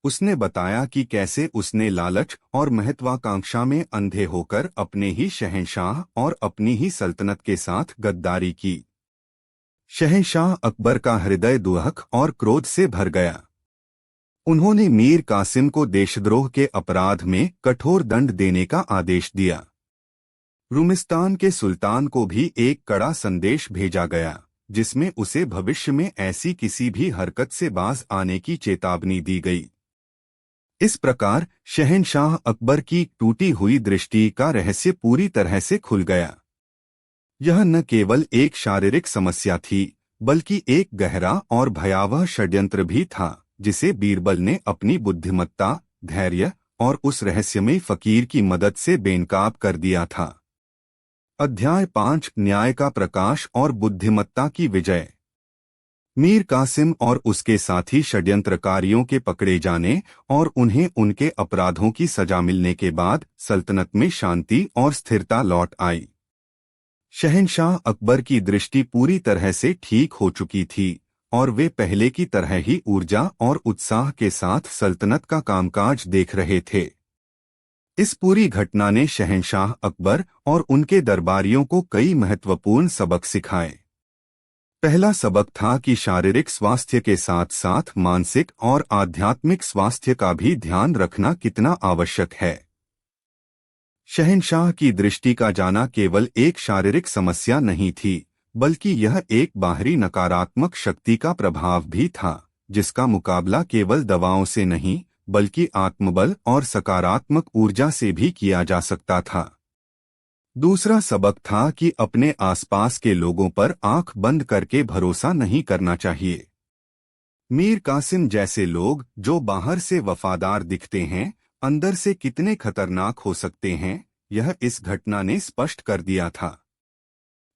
उसने बताया कि कैसे उसने लालच और महत्वाकांक्षा में अंधे होकर अपने ही शहंशाह और अपनी ही सल्तनत के साथ गद्दारी की। शहंशाह अकबर का हृदय दुहक और क्रोध से भर गया। उन्होंने मीर कासिम को देशद्रोह के अपराध में कठोर दंड देने का आदेश दिया। रुमिस्तान के सुल्तान को भी एक कड़ा संदेश भेजा गया, जिसमें उसे भविष्य में ऐसी किसी भी हरकत से बाज आने की चेतावनी दी गई। इस प्रकार शहंशाह अकबर की टूटी हुई दृष्टि का रहस्य पूरी तरह से खुल गया। यह न केवल एक शारीरिक समस्या थी, बल्कि एक गहरा और भयावह षड्यंत्र भी था, जिसे बीरबल ने अपनी बुद्धिमत्ता, धैर्य और उस रहस्यमयी फकीर की मदद से बेनकाब कर दिया था। अध्याय 5 न्याय का प्रकाश और बुद्धिमत्ता की विजय। मीर कासिम और उसके साथी षड्यंत्रकारियों के पकड़े जाने और उन्हें उनके अपराधों की सजा मिलने के बाद सल्तनत में शांति और स्थिरता लौट आई। शहंशाह अकबर की दृष्टि पूरी तरह से ठीक हो चुकी थी और वे पहले की तरह ही ऊर्जा और उत्साह के साथ सल्तनत का कामकाज देख रहे थे। इस पूरी घटना ने शहंशाह अकबर और उनके दरबारियों को कई महत्वपूर्ण सबक सिखाए। पहला सबक था कि शारीरिक स्वास्थ्य के साथ साथ मानसिक और आध्यात्मिक स्वास्थ्य का भी ध्यान रखना कितना आवश्यक है। शहंशाह की दृष्टि का जाना केवल एक शारीरिक समस्या नहीं थी, बल्कि यह एक बाहरी नकारात्मक शक्ति का प्रभाव भी था, जिसका मुकाबला केवल दवाओं से नहीं, बल्कि आत्मबल और सकारात्मक ऊर्जा से भी किया जा सकता था। दूसरा सबक था कि अपने आसपास के लोगों पर आंख बंद करके भरोसा नहीं करना चाहिए। मीर कासिम जैसे लोग जो बाहर से वफादार दिखते हैं, अंदर से कितने खतरनाक हो सकते हैं, यह इस घटना ने स्पष्ट कर दिया था।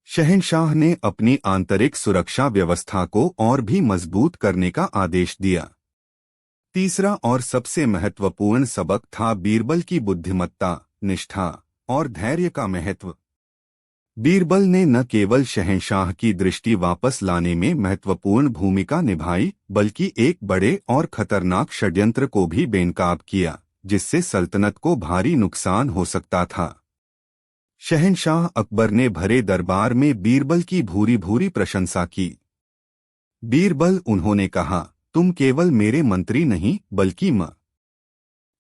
शहंशाह ने अपनी आंतरिक सुरक्षा व्यवस्था को और भी मजबूत करने का आदेश दिया। तीसरा और सबसे महत्वपूर्ण सबक था बीरबल की बुद्धिमत्ता, निष्ठा और धैर्य का महत्व। बीरबल ने न केवल शहंशाह की दृष्टि वापस लाने में महत्वपूर्ण भूमिका निभाई, बल्कि एक बड़े और खतरनाक षड्यंत्र को भी बेनकाब किया, जिससे सल्तनत को भारी नुकसान हो सकता था। शहंशाह अकबर ने भरे दरबार में बीरबल की भूरी भूरी प्रशंसा की। बीरबल, उन्होंने कहा, तुम केवल मेरे मंत्री नहीं बल्कि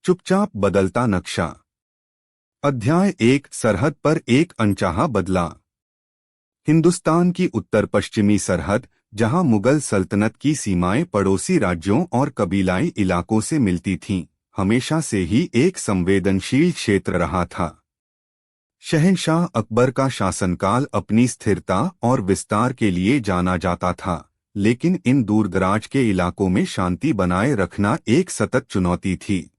चुपचाप बदलता नक्शा। अध्याय 1 सरहद पर एक अनचाहा बदला। हिंदुस्तान की उत्तर पश्चिमी सरहद, जहां मुगल सल्तनत की सीमाएं पड़ोसी राज्यों और कबीलाई इलाकों से मिलती थीं, हमेशा से ही एक संवेदनशील क्षेत्र रहा था। शहंशाह अकबर का शासनकाल अपनी स्थिरता और विस्तार के लिए जाना जाता था, लेकिन इन दूरदराज के इलाकों में शांति बनाए रखना एक सतत चुनौती थी।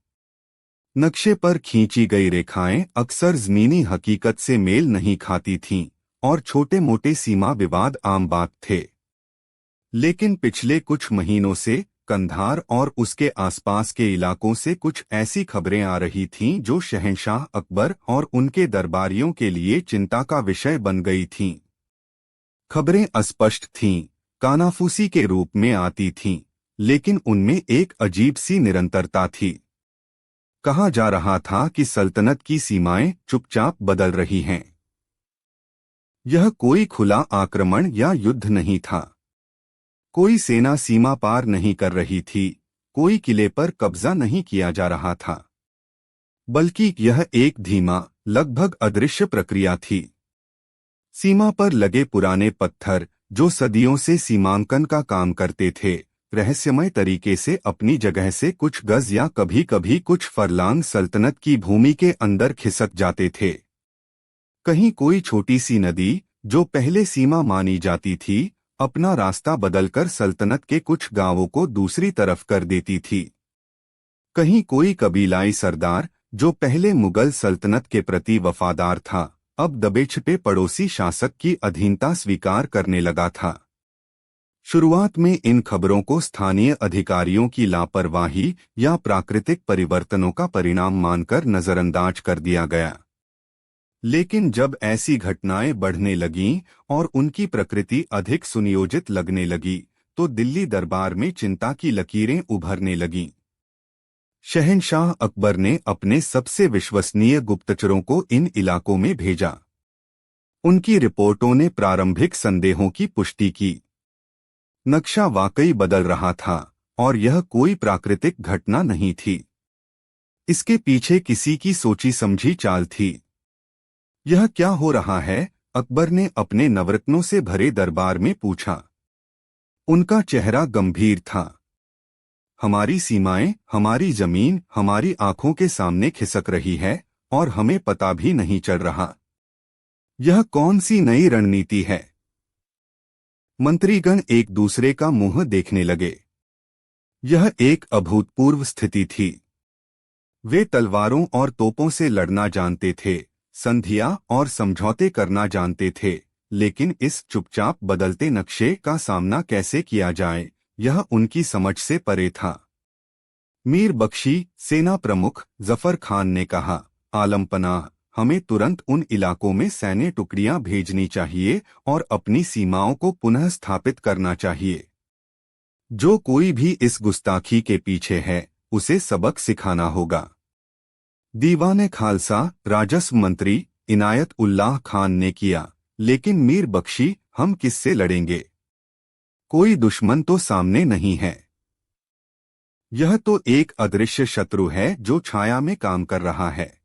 नक्शे पर खींची गई रेखाएं अक्सर जमीनी हकीकत से मेल नहीं खाती थीं, और छोटे मोटे सीमा विवाद आम बात थे। लेकिन पिछले कुछ महीनों से कंधार और उसके आसपास के इलाकों से कुछ ऐसी खबरें आ रही थीं जो शहंशाह अकबर और उनके दरबारियों के लिए चिंता का विषय बन गई थीं। खबरें अस्पष्ट थीं, कानाफूसी के रूप में आती थीं, लेकिन उनमें एक अजीब सी निरंतरता थी। कहा जा रहा था कि सल्तनत की सीमाएं चुपचाप बदल रही हैं। यह कोई खुला आक्रमण या युद्ध नहीं था। कोई सेना सीमा पार नहीं कर रही थी, कोई किले पर कब्जा नहीं किया जा रहा था, बल्कि यह एक धीमा, लगभग अदृश्य प्रक्रिया थी। सीमा पर लगे पुराने पत्थर, जो सदियों से सीमांकन का काम करते थे, रहस्यमय तरीके से अपनी जगह से कुछ गज या कभी कभी कुछ फरलांग सल्तनत की भूमि के अंदर खिसक जाते थे। कहीं कोई छोटी सी नदी, जो पहले सीमा मानी जाती थी, अपना रास्ता बदलकर सल्तनत के कुछ गांवों को दूसरी तरफ कर देती थी। कहीं कोई कबीलाई सरदार, जो पहले मुगल सल्तनत के प्रति वफादार था, अब दबे-छिपे पड़ोसी शासक की अधीनता स्वीकार करने लगा था। शुरुआत में इन खबरों को स्थानीय अधिकारियों की लापरवाही या प्राकृतिक परिवर्तनों का परिणाम मानकर नजरअंदाज कर दिया गया। लेकिन जब ऐसी घटनाएं बढ़ने लगीं और उनकी प्रकृति अधिक सुनियोजित लगने लगी, तो दिल्ली दरबार में चिंता की लकीरें उभरने लगीं। शहंशाह अकबर ने अपने सबसे विश्वसनीय गुप्तचरों को इन इलाकों में भेजा। उनकी रिपोर्टों ने प्रारंभिक संदेहों की पुष्टि की। नक्शा वाकई बदल रहा था, और यह कोई प्राकृतिक घटना नहीं थी। इसके पीछे किसी की सोची समझी चाल थी। यह क्या हो रहा है? अकबर ने अपने नवरत्नों से भरे दरबार में पूछा। उनका चेहरा गंभीर था। हमारी सीमाएं, हमारी जमीन हमारी आंखों के सामने खिसक रही है, और हमें पता भी नहीं चल रहा। यह कौन सी नई रणनीति है? मंत्रीगण एक दूसरे का मुंह देखने लगे। यह एक अभूतपूर्व स्थिति थी। वे तलवारों और तोपों से लड़ना जानते थे, संधियां और समझौते करना जानते थे, लेकिन इस चुपचाप बदलते नक्शे का सामना कैसे किया जाए, यह उनकी समझ से परे था। मीर बख्शी, सेना प्रमुख जफर खान ने कहा, आलमपनाह, हमें तुरंत उन इलाकों में सैन्य टुकड़ियां भेजनी चाहिए और अपनी सीमाओं को पुनः स्थापित करना चाहिए। जो कोई भी इस गुस्ताखी के पीछे है, उसे सबक सिखाना होगा। दीवाने खालसा राजस्व मंत्री इनायत उल्लाह खान ने किया, लेकिन मीर बख्शी, हम किससे लड़ेंगे? कोई दुश्मन तो सामने नहीं है। यह तो एक अदृश्य शत्रु है जो छाया में काम कर रहा है।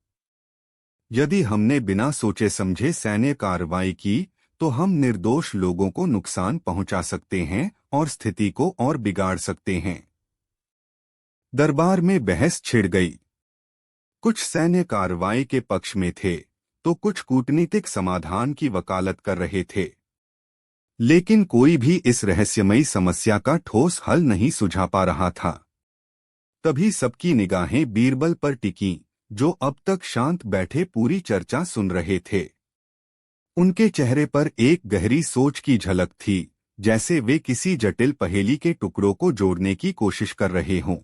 यदि हमने बिना सोचे समझे सैन्य कार्रवाई की, तो हम निर्दोष लोगों को नुकसान पहुंचा सकते हैं और स्थिति को और बिगाड़ सकते हैं। दरबार में बहस छिड़ गई। कुछ सैन्य कार्रवाई के पक्ष में थे, तो कुछ कूटनीतिक समाधान की वकालत कर रहे थे। लेकिन कोई भी इस रहस्यमयी समस्या का ठोस हल नहीं सुझा पा रहा था। तभी सबकी निगाहें बीरबल पर टिकीं, जो अब तक शांत बैठे पूरी चर्चा सुन रहे थे। उनके चेहरे पर एक गहरी सोच की झलक थी, जैसे वे किसी जटिल पहेली के टुकड़ों को जोड़ने की कोशिश कर रहे हों।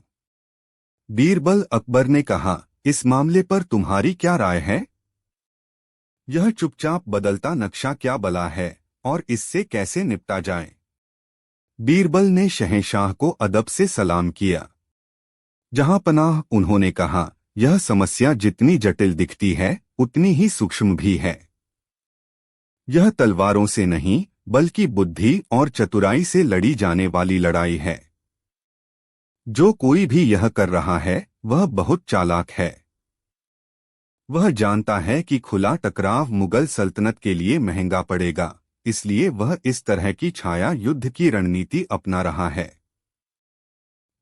बीरबल, अकबर ने कहा, इस मामले पर तुम्हारी क्या राय है? यह चुपचाप बदलता नक्शा क्या बला है, और इससे कैसे निपटा जाए? बीरबल ने शहंशाह को अदब से सलाम किया। जहांपनाह, उन्होंने कहा, यह समस्या जितनी जटिल दिखती है, उतनी ही सूक्ष्म भी है। यह तलवारों से नहीं बल्कि बुद्धि और चतुराई से लड़ी जाने वाली लड़ाई है। जो कोई भी यह कर रहा है वह बहुत चालाक है। वह जानता है कि खुला टकराव मुगल सल्तनत के लिए महंगा पड़ेगा, इसलिए वह इस तरह की छाया युद्ध की रणनीति अपना रहा है।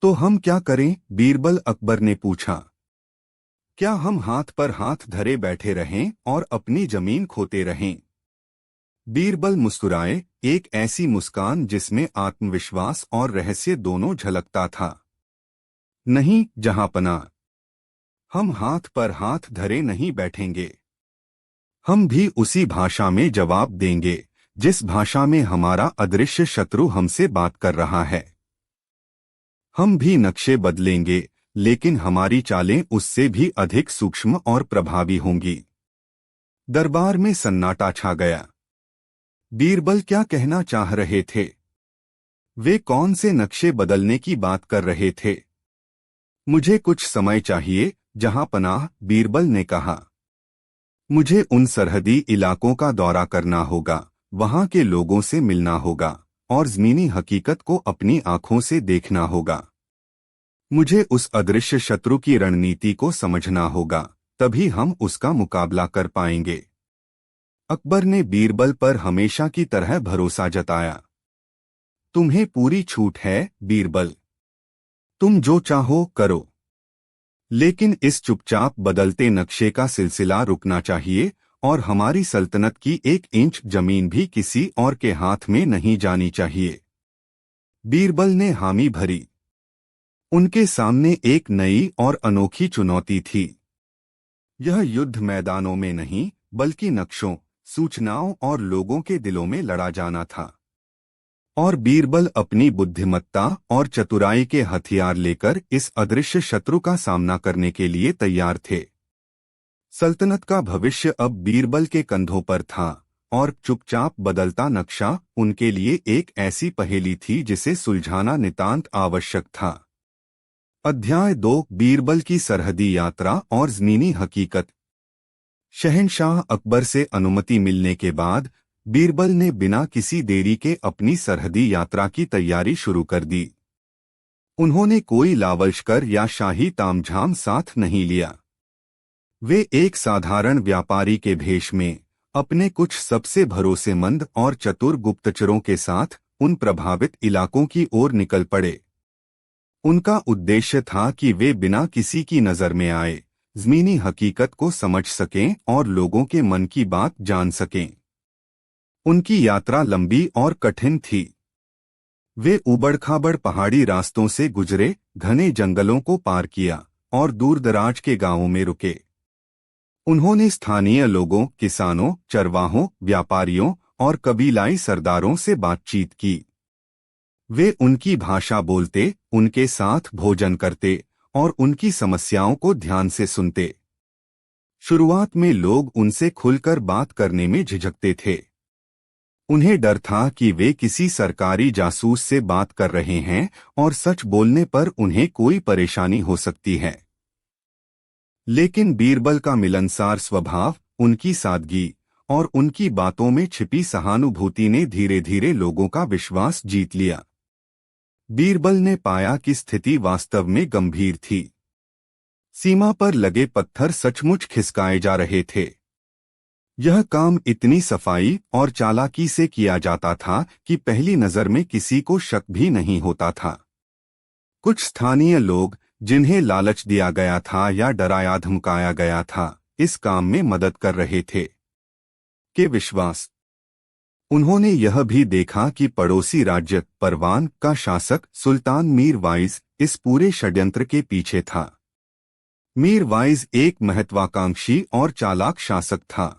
तो हम क्या करें? बीरबल अकबर ने पूछा। क्या हम हाथ पर हाथ धरे बैठे रहें और अपनी जमीन खोते रहें? बीरबल मुस्कुराए, एक ऐसी मुस्कान जिसमें आत्मविश्वास और रहस्य दोनों झलकता था। नहीं जहांपनाह, हम हाथ पर हाथ धरे नहीं बैठेंगे। हम भी उसी भाषा में जवाब देंगे जिस भाषा में हमारा अदृश्य शत्रु हमसे बात कर रहा है। हम भी नक्शे बदलेंगे, लेकिन हमारी चालें उससे भी अधिक सूक्ष्म और प्रभावी होंगी। दरबार में सन्नाटा छा गया। बीरबल क्या कहना चाह रहे थे? वे कौन से नक्शे बदलने की बात कर रहे थे? मुझे कुछ समय चाहिए जहांपनाह, बीरबल ने कहा। मुझे उन सरहदी इलाकों का दौरा करना होगा, वहां के लोगों से मिलना होगा और ज़मीनी हकीकत को अपनी आंखों से देखना होगा। मुझे उस अदृश्य शत्रु की रणनीति को समझना होगा, तभी हम उसका मुकाबला कर पाएंगे। अकबर ने बीरबल पर हमेशा की तरह भरोसा जताया। तुम्हें पूरी छूट है बीरबल, तुम जो चाहो करो, लेकिन इस चुपचाप बदलते नक्शे का सिलसिला रुकना चाहिए और हमारी सल्तनत की 1 इंच जमीन भी किसी और के हाथ में नहीं जानी चाहिए। बीरबल ने हामी भरी। उनके सामने एक नई और अनोखी चुनौती थी। यह युद्ध मैदानों में नहीं बल्कि नक्शों, सूचनाओं और लोगों के दिलों में लड़ा जाना था। और बीरबल अपनी बुद्धिमत्ता और चतुराई के हथियार लेकर इस अदृश्य शत्रु का सामना करने के लिए तैयार थे। सल्तनत का भविष्य अब बीरबल के कंधों पर था और चुपचाप बदलता नक्शा उनके लिए एक ऐसी पहेली थी जिसे सुलझाना नितांत आवश्यक था। अध्याय 2, बीरबल की सरहदी यात्रा और ज़मीनी हकीकत। शहंशाह अकबर से अनुमति मिलने के बाद बीरबल ने बिना किसी देरी के अपनी सरहदी यात्रा की तैयारी शुरू कर दी। उन्होंने कोई लावलश्कर या शाही तामझाम साथ नहीं लिया। वे एक साधारण व्यापारी के भेष में अपने कुछ सबसे भरोसेमंद और चतुर गुप्तचरों के साथ उन प्रभावित इलाकों की ओर निकल पड़े। उनका उद्देश्य था कि वे बिना किसी की नजर में आए ज़मीनी हकीकत को समझ सकें और लोगों के मन की बात जान सकें। उनकी यात्रा लंबी और कठिन थी। वे उबड़-खाबड़ पहाड़ी रास्तों से गुजरे, घने जंगलों को पार किया और दूर-दराज के गांवों में रुके। उन्होंने स्थानीय लोगों, किसानों, चरवाहों, व्यापारियों और कबीलाई सरदारों से बातचीत की। वे उनकी भाषा बोलते, उनके साथ भोजन करते और उनकी समस्याओं को ध्यान से सुनते। शुरुआत में लोग उनसे खुलकर बात करने में झिझकते थे। उन्हें डर था कि वे किसी सरकारी जासूस से बात कर रहे हैं और सच बोलने पर उन्हें कोई परेशानी हो सकती है। लेकिन बीरबल का मिलनसार स्वभाव, उनकी सादगी और उनकी बातों में छिपी सहानुभूति ने धीरे धीरे लोगों का विश्वास जीत लिया। बीरबल ने पाया कि स्थिति वास्तव में गंभीर थी। सीमा पर लगे पत्थर सचमुच खिसकाए जा रहे थे। यह काम इतनी सफाई और चालाकी से किया जाता था कि पहली नजर में किसी को शक भी नहीं होता था। कुछ स्थानीय लोग, जिन्हें लालच दिया गया था या डराया धमकाया गया था, इस काम में मदद कर रहे थे। के विश्वास। उन्होंने यह भी देखा कि पड़ोसी राज्य परवान का शासक सुल्तान मीर वाइज इस पूरे षड्यंत्र के पीछे था। मीर वाइज एक महत्वाकांक्षी और चालाक शासक था।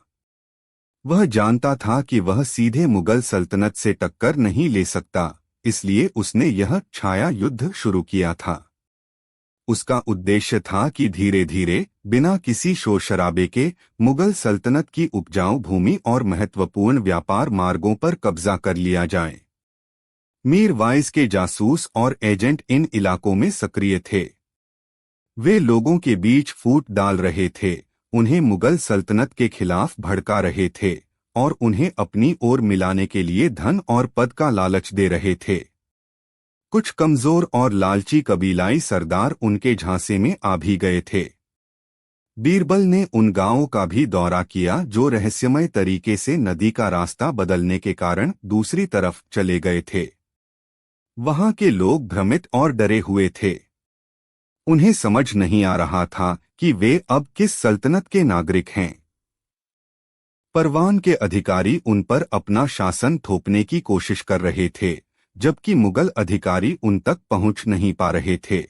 वह जानता था कि वह सीधे मुगल सल्तनत से टक्कर नहीं ले सकता, इसलिए उसने यह छाया युद्ध शुरू किया था। उसका उद्देश्य था कि धीरे धीरे, बिना किसी शोर शराबे के, मुगल सल्तनत की उपजाऊ भूमि और महत्वपूर्ण व्यापार मार्गों पर कब्जा कर लिया जाए। मीर वाइज के जासूस और एजेंट इन इलाकों में सक्रिय थे। वे लोगों के बीच फूट डाल रहे थे, उन्हें मुगल सल्तनत के खिलाफ भड़का रहे थे और उन्हें अपनी ओर मिलाने के लिए धन और पद का लालच दे रहे थे। कुछ कमजोर और लालची कबीलाई सरदार उनके झांसे में आ भी गए थे। बीरबल ने उन गांवों का भी दौरा किया जो रहस्यमय तरीके से नदी का रास्ता बदलने के कारण दूसरी तरफ चले गए थे। वहां के लोग भ्रमित और डरे हुए थे। उन्हें समझ नहीं आ रहा था कि वे अब किस सल्तनत के नागरिक हैं। परवान के अधिकारी उन पर अपना शासन थोपने की कोशिश कर रहे थे, जबकि मुगल अधिकारी उन तक पहुंच नहीं पा रहे थे।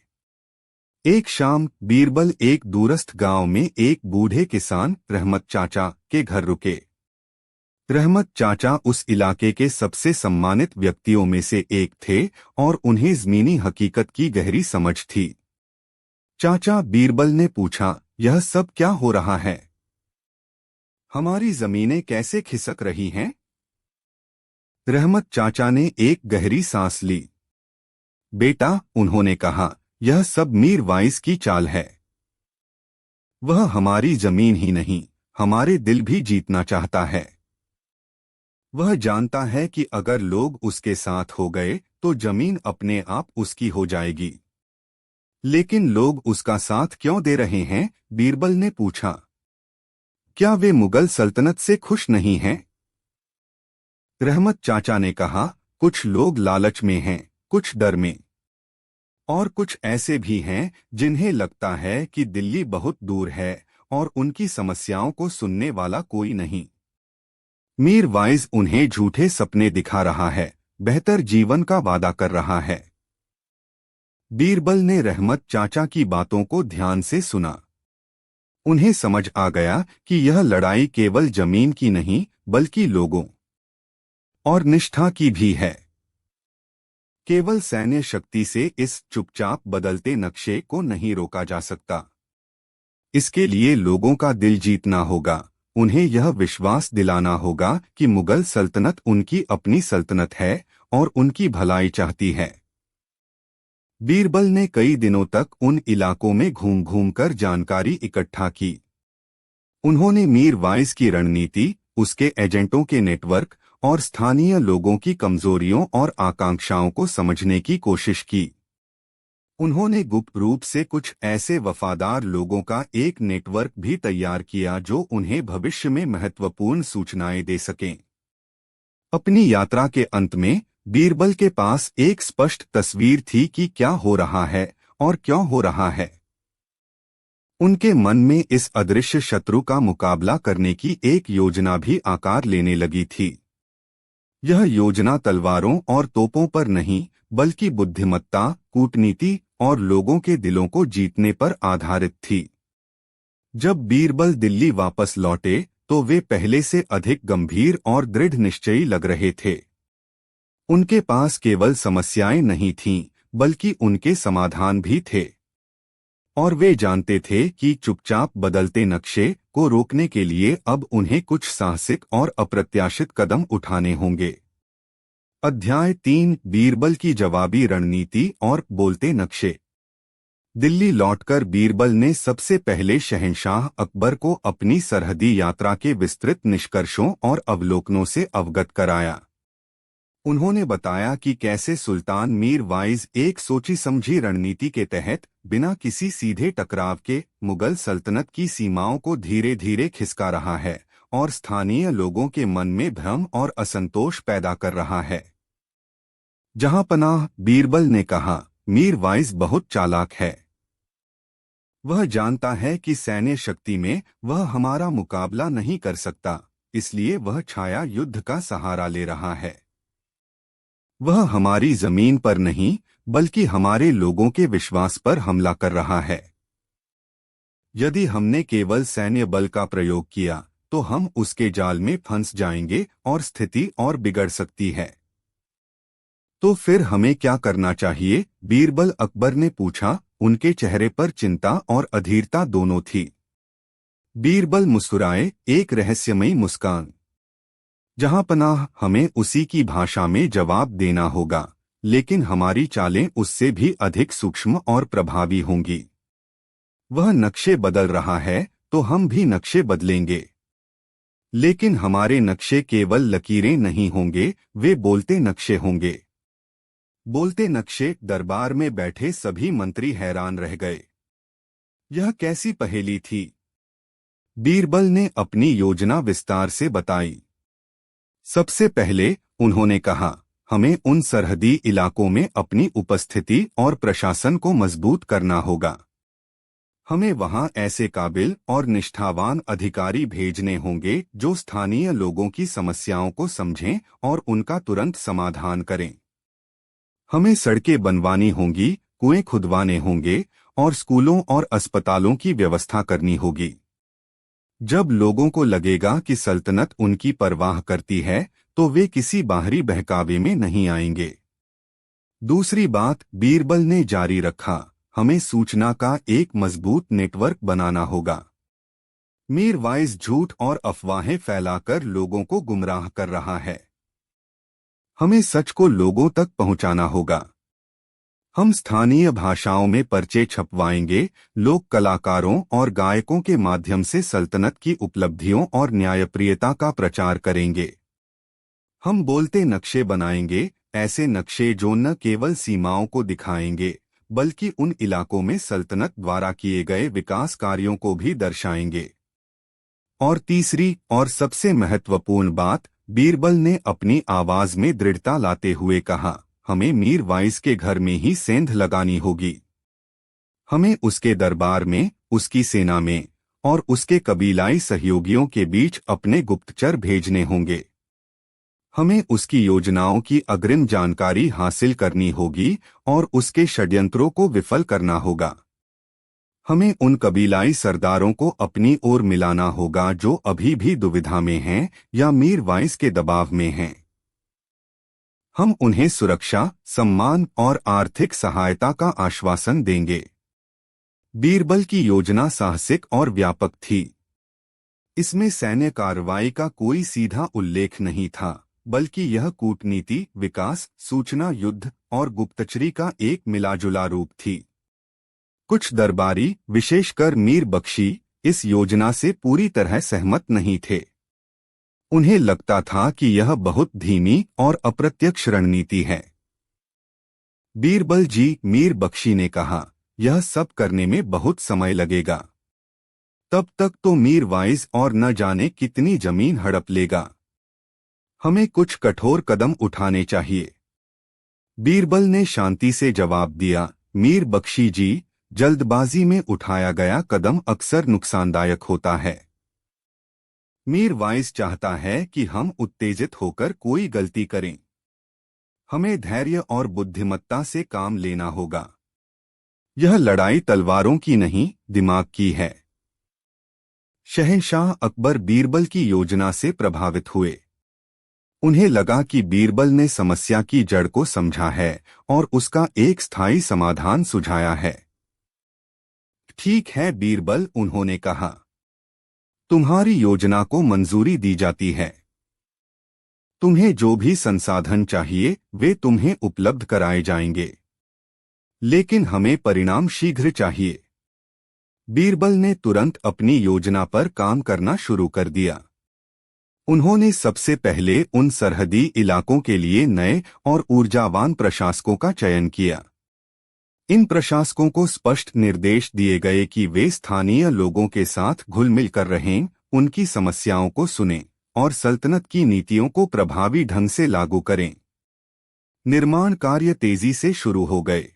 एक शाम बीरबल एक दूरस्थ गांव में एक बूढ़े किसान रहमत चाचा के घर रुके। रहमत चाचा उस इलाके के सबसे सम्मानित व्यक्तियों में से एक थे और उन्हें ज़मीनी हकीकत की गहरी समझ थी। चाचा, बीरबल ने पूछा, यह सब क्या हो रहा है? हमारी जमीनें कैसे खिसक रही हैं? रहमत चाचा ने एक गहरी सांस ली। बेटा, उन्होंने कहा, यह सब मीर वाइस की चाल है। वह हमारी जमीन ही नहीं, हमारे दिल भी जीतना चाहता है। वह जानता है कि अगर लोग उसके साथ हो गए तो जमीन अपने आप उसकी हो जाएगी। लेकिन लोग उसका साथ क्यों दे रहे हैं? बीरबल ने पूछा। क्या वे मुगल सल्तनत से खुश नहीं हैं? रहमत चाचा ने कहा, कुछ लोग लालच में हैं, कुछ डर में, और कुछ ऐसे भी हैं जिन्हें लगता है कि दिल्ली बहुत दूर है और उनकी समस्याओं को सुनने वाला कोई नहीं। मीर वाइज उन्हें झूठे सपने दिखा रहा है, बेहतर जीवन का वादा कर रहा है। बीरबल ने रहमत चाचा की बातों को ध्यान से सुना। उन्हें समझ आ गया कि यह लड़ाई केवल जमीन की नहीं बल्कि लोगों और निष्ठा की भी है। केवल सैन्य शक्ति से इस चुपचाप बदलते नक्शे को नहीं रोका जा सकता। इसके लिए लोगों का दिल जीतना होगा। उन्हें यह विश्वास दिलाना होगा कि मुगल सल्तनत उनकी अपनी सल्तनत है और उनकी भलाई चाहती है। बीरबल ने कई दिनों तक उन इलाकों में घूम घूम कर जानकारी इकट्ठा की। उन्होंने मीर वाइस की रणनीति, उसके एजेंटों के नेटवर्क और स्थानीय लोगों की कमजोरियों और आकांक्षाओं को समझने की कोशिश की। उन्होंने गुप्त रूप से कुछ ऐसे वफादार लोगों का एक नेटवर्क भी तैयार किया जो उन्हें भविष्य में महत्वपूर्ण सूचनाएं दे सकें। अपनी यात्रा के अंत में बीरबल के पास एक स्पष्ट तस्वीर थी कि क्या हो रहा है और क्यों हो रहा है। उनके मन में इस अदृश्य शत्रु का मुकाबला करने की एक योजना भी आकार लेने लगी थी। यह योजना तलवारों और तोपों पर नहीं बल्कि बुद्धिमत्ता, कूटनीति और लोगों के दिलों को जीतने पर आधारित थी। जब बीरबल दिल्ली वापस लौटे तो वे पहले से अधिक गंभीर और दृढ़ निश्चयी लग रहे थे। उनके पास केवल समस्याएं नहीं थीं, बल्कि उनके समाधान भी थे। और वे जानते थे कि चुपचाप बदलते नक्शे को रोकने के लिए अब उन्हें कुछ साहसिक और अप्रत्याशित कदम उठाने होंगे। अध्याय 3, बीरबल की जवाबी रणनीति और बोलते नक्शे। दिल्ली लौटकर बीरबल ने सबसे पहले शहंशाह अकबर को अपनी सरहदी यात्रा के विस्तृत निष्कर्षों और अवलोकनों से अवगत कराया। उन्होंने बताया कि कैसे सुल्तान मीर वाइज एक सोची समझी रणनीति के तहत बिना किसी सीधे टकराव के मुगल सल्तनत की सीमाओं को धीरे धीरे खिसका रहा है और स्थानीय लोगों के मन में भ्रम और असंतोष पैदा कर रहा है। जहांपनाह, बीरबल ने कहा, मीर वाइज बहुत चालाक है। वह जानता है कि सैन्य शक्ति में वह हमारा मुकाबला नहीं कर सकता, इसलिए वह छाया युद्ध का सहारा ले रहा है। वह हमारी जमीन पर नहीं बल्कि हमारे लोगों के विश्वास पर हमला कर रहा है। यदि हमने केवल सैन्य बल का प्रयोग किया तो हम उसके जाल में फंस जाएंगे और स्थिति और बिगड़ सकती है। तो फिर हमें क्या करना चाहिए? बीरबल अकबर ने पूछा। उनके चेहरे पर चिंता और अधीरता दोनों थी। बीरबल मुस्कुराए, एक रहस्यमयी मुस्कान। जहांपनाह, हमें उसी की भाषा में जवाब देना होगा, लेकिन हमारी चालें उससे भी अधिक सूक्ष्म और प्रभावी होंगी। वह नक्शे बदल रहा है तो हम भी नक्शे बदलेंगे। लेकिन हमारे नक्शे केवल लकीरें नहीं होंगे, वे बोलते नक्शे होंगे। बोलते नक्शे। दरबार में बैठे सभी मंत्री हैरान रह गए। यह कैसी पहेली थी? बीरबल ने अपनी योजना विस्तार से बताई। सबसे पहले उन्होंने कहा, हमें उन सरहदी इलाकों में अपनी उपस्थिति और प्रशासन को मजबूत करना होगा। हमें वहां ऐसे काबिल और निष्ठावान अधिकारी भेजने होंगे जो स्थानीय लोगों की समस्याओं को समझें और उनका तुरंत समाधान करें। हमें सड़कें बनवानी होंगी, कुएं खुदवाने होंगे और स्कूलों और अस्पतालों की व्यवस्था करनी होगी। जब लोगों को लगेगा कि सल्तनत उनकी परवाह करती है, तो वे किसी बाहरी बहकावे में नहीं आएंगे। दूसरी बात, बीरबल ने जारी रखा, हमें सूचना का एक मजबूत नेटवर्क बनाना होगा। मीरवाइज झूठ और अफवाहें फैलाकर लोगों को गुमराह कर रहा है। हमें सच को लोगों तक पहुंचाना होगा। हम स्थानीय भाषाओं में पर्चे छपवाएंगे, लोक कलाकारों और गायकों के माध्यम से सल्तनत की उपलब्धियों और न्यायप्रियता का प्रचार करेंगे। हम बोलते नक्शे बनाएंगे, ऐसे नक्शे जो न केवल सीमाओं को दिखाएंगे बल्कि उन इलाकों में सल्तनत द्वारा किए गए विकास कार्यों को भी दर्शाएंगे। और तीसरी और सबसे महत्वपूर्ण बात, बीरबल ने अपनी आवाज में दृढ़ता लाते हुए कहा, हमें मीरवाइज के घर में ही सेंध लगानी होगी। हमें उसके दरबार में, उसकी सेना में और उसके कबीलाई सहयोगियों के बीच अपने गुप्तचर भेजने होंगे। हमें उसकी योजनाओं की अग्रिम जानकारी हासिल करनी होगी और उसके षड्यंत्रों को विफल करना होगा। हमें उन कबीलाई सरदारों को अपनी ओर मिलाना होगा जो अभी भी दुविधा में हैं या मीरवाइज के दबाव में हैं। हम उन्हें सुरक्षा, सम्मान और आर्थिक सहायता का आश्वासन देंगे। बीरबल की योजना साहसिक और व्यापक थी। इसमें सैन्य कार्रवाई का कोई सीधा उल्लेख नहीं था, बल्कि यह कूटनीति, विकास, सूचना, युद्ध और गुप्तचरी का एक मिलाजुला रूप थी। कुछ दरबारी, विशेषकर मीर बख्शी, इस योजना से पूरी तरह सहमत नहीं थे। उन्हें लगता था कि यह बहुत धीमी और अप्रत्यक्ष रणनीति है। बीरबल जी, मीर बख्शी ने कहा, यह सब करने में बहुत समय लगेगा। तब तक तो मीरवाइज और न जाने कितनी जमीन हड़प लेगा। हमें कुछ कठोर कदम उठाने चाहिए। बीरबल ने शांति से जवाब दिया, मीर बख्शी जी, जल्दबाजी में उठाया गया कदम अक्सर नुकसानदायक होता है। मीरवाइज चाहता है कि हम उत्तेजित होकर कोई गलती करें। हमें धैर्य और बुद्धिमत्ता से काम लेना होगा। यह लड़ाई तलवारों की नहीं, दिमाग की है। शहंशाह अकबर बीरबल की योजना से प्रभावित हुए। उन्हें लगा कि बीरबल ने समस्या की जड़ को समझा है और उसका एक स्थायी समाधान सुझाया है। ठीक है बीरबल, उन्होंने कहा, तुम्हारी योजना को मंजूरी दी जाती है। तुम्हें जो भी संसाधन चाहिए वे तुम्हें उपलब्ध कराए जाएंगे, लेकिन हमें परिणाम शीघ्र चाहिए। बीरबल ने तुरंत अपनी योजना पर काम करना शुरू कर दिया। उन्होंने सबसे पहले उन सरहदी इलाकों के लिए नए और ऊर्जावान प्रशासकों का चयन किया। इन प्रशासकों को स्पष्ट निर्देश दिए गए कि वे स्थानीय लोगों के साथ घुल मिल कर रहें, उनकी समस्याओं को सुनें और सल्तनत की नीतियों को प्रभावी ढंग से लागू करें। निर्माण कार्य तेजी से शुरू हो गए।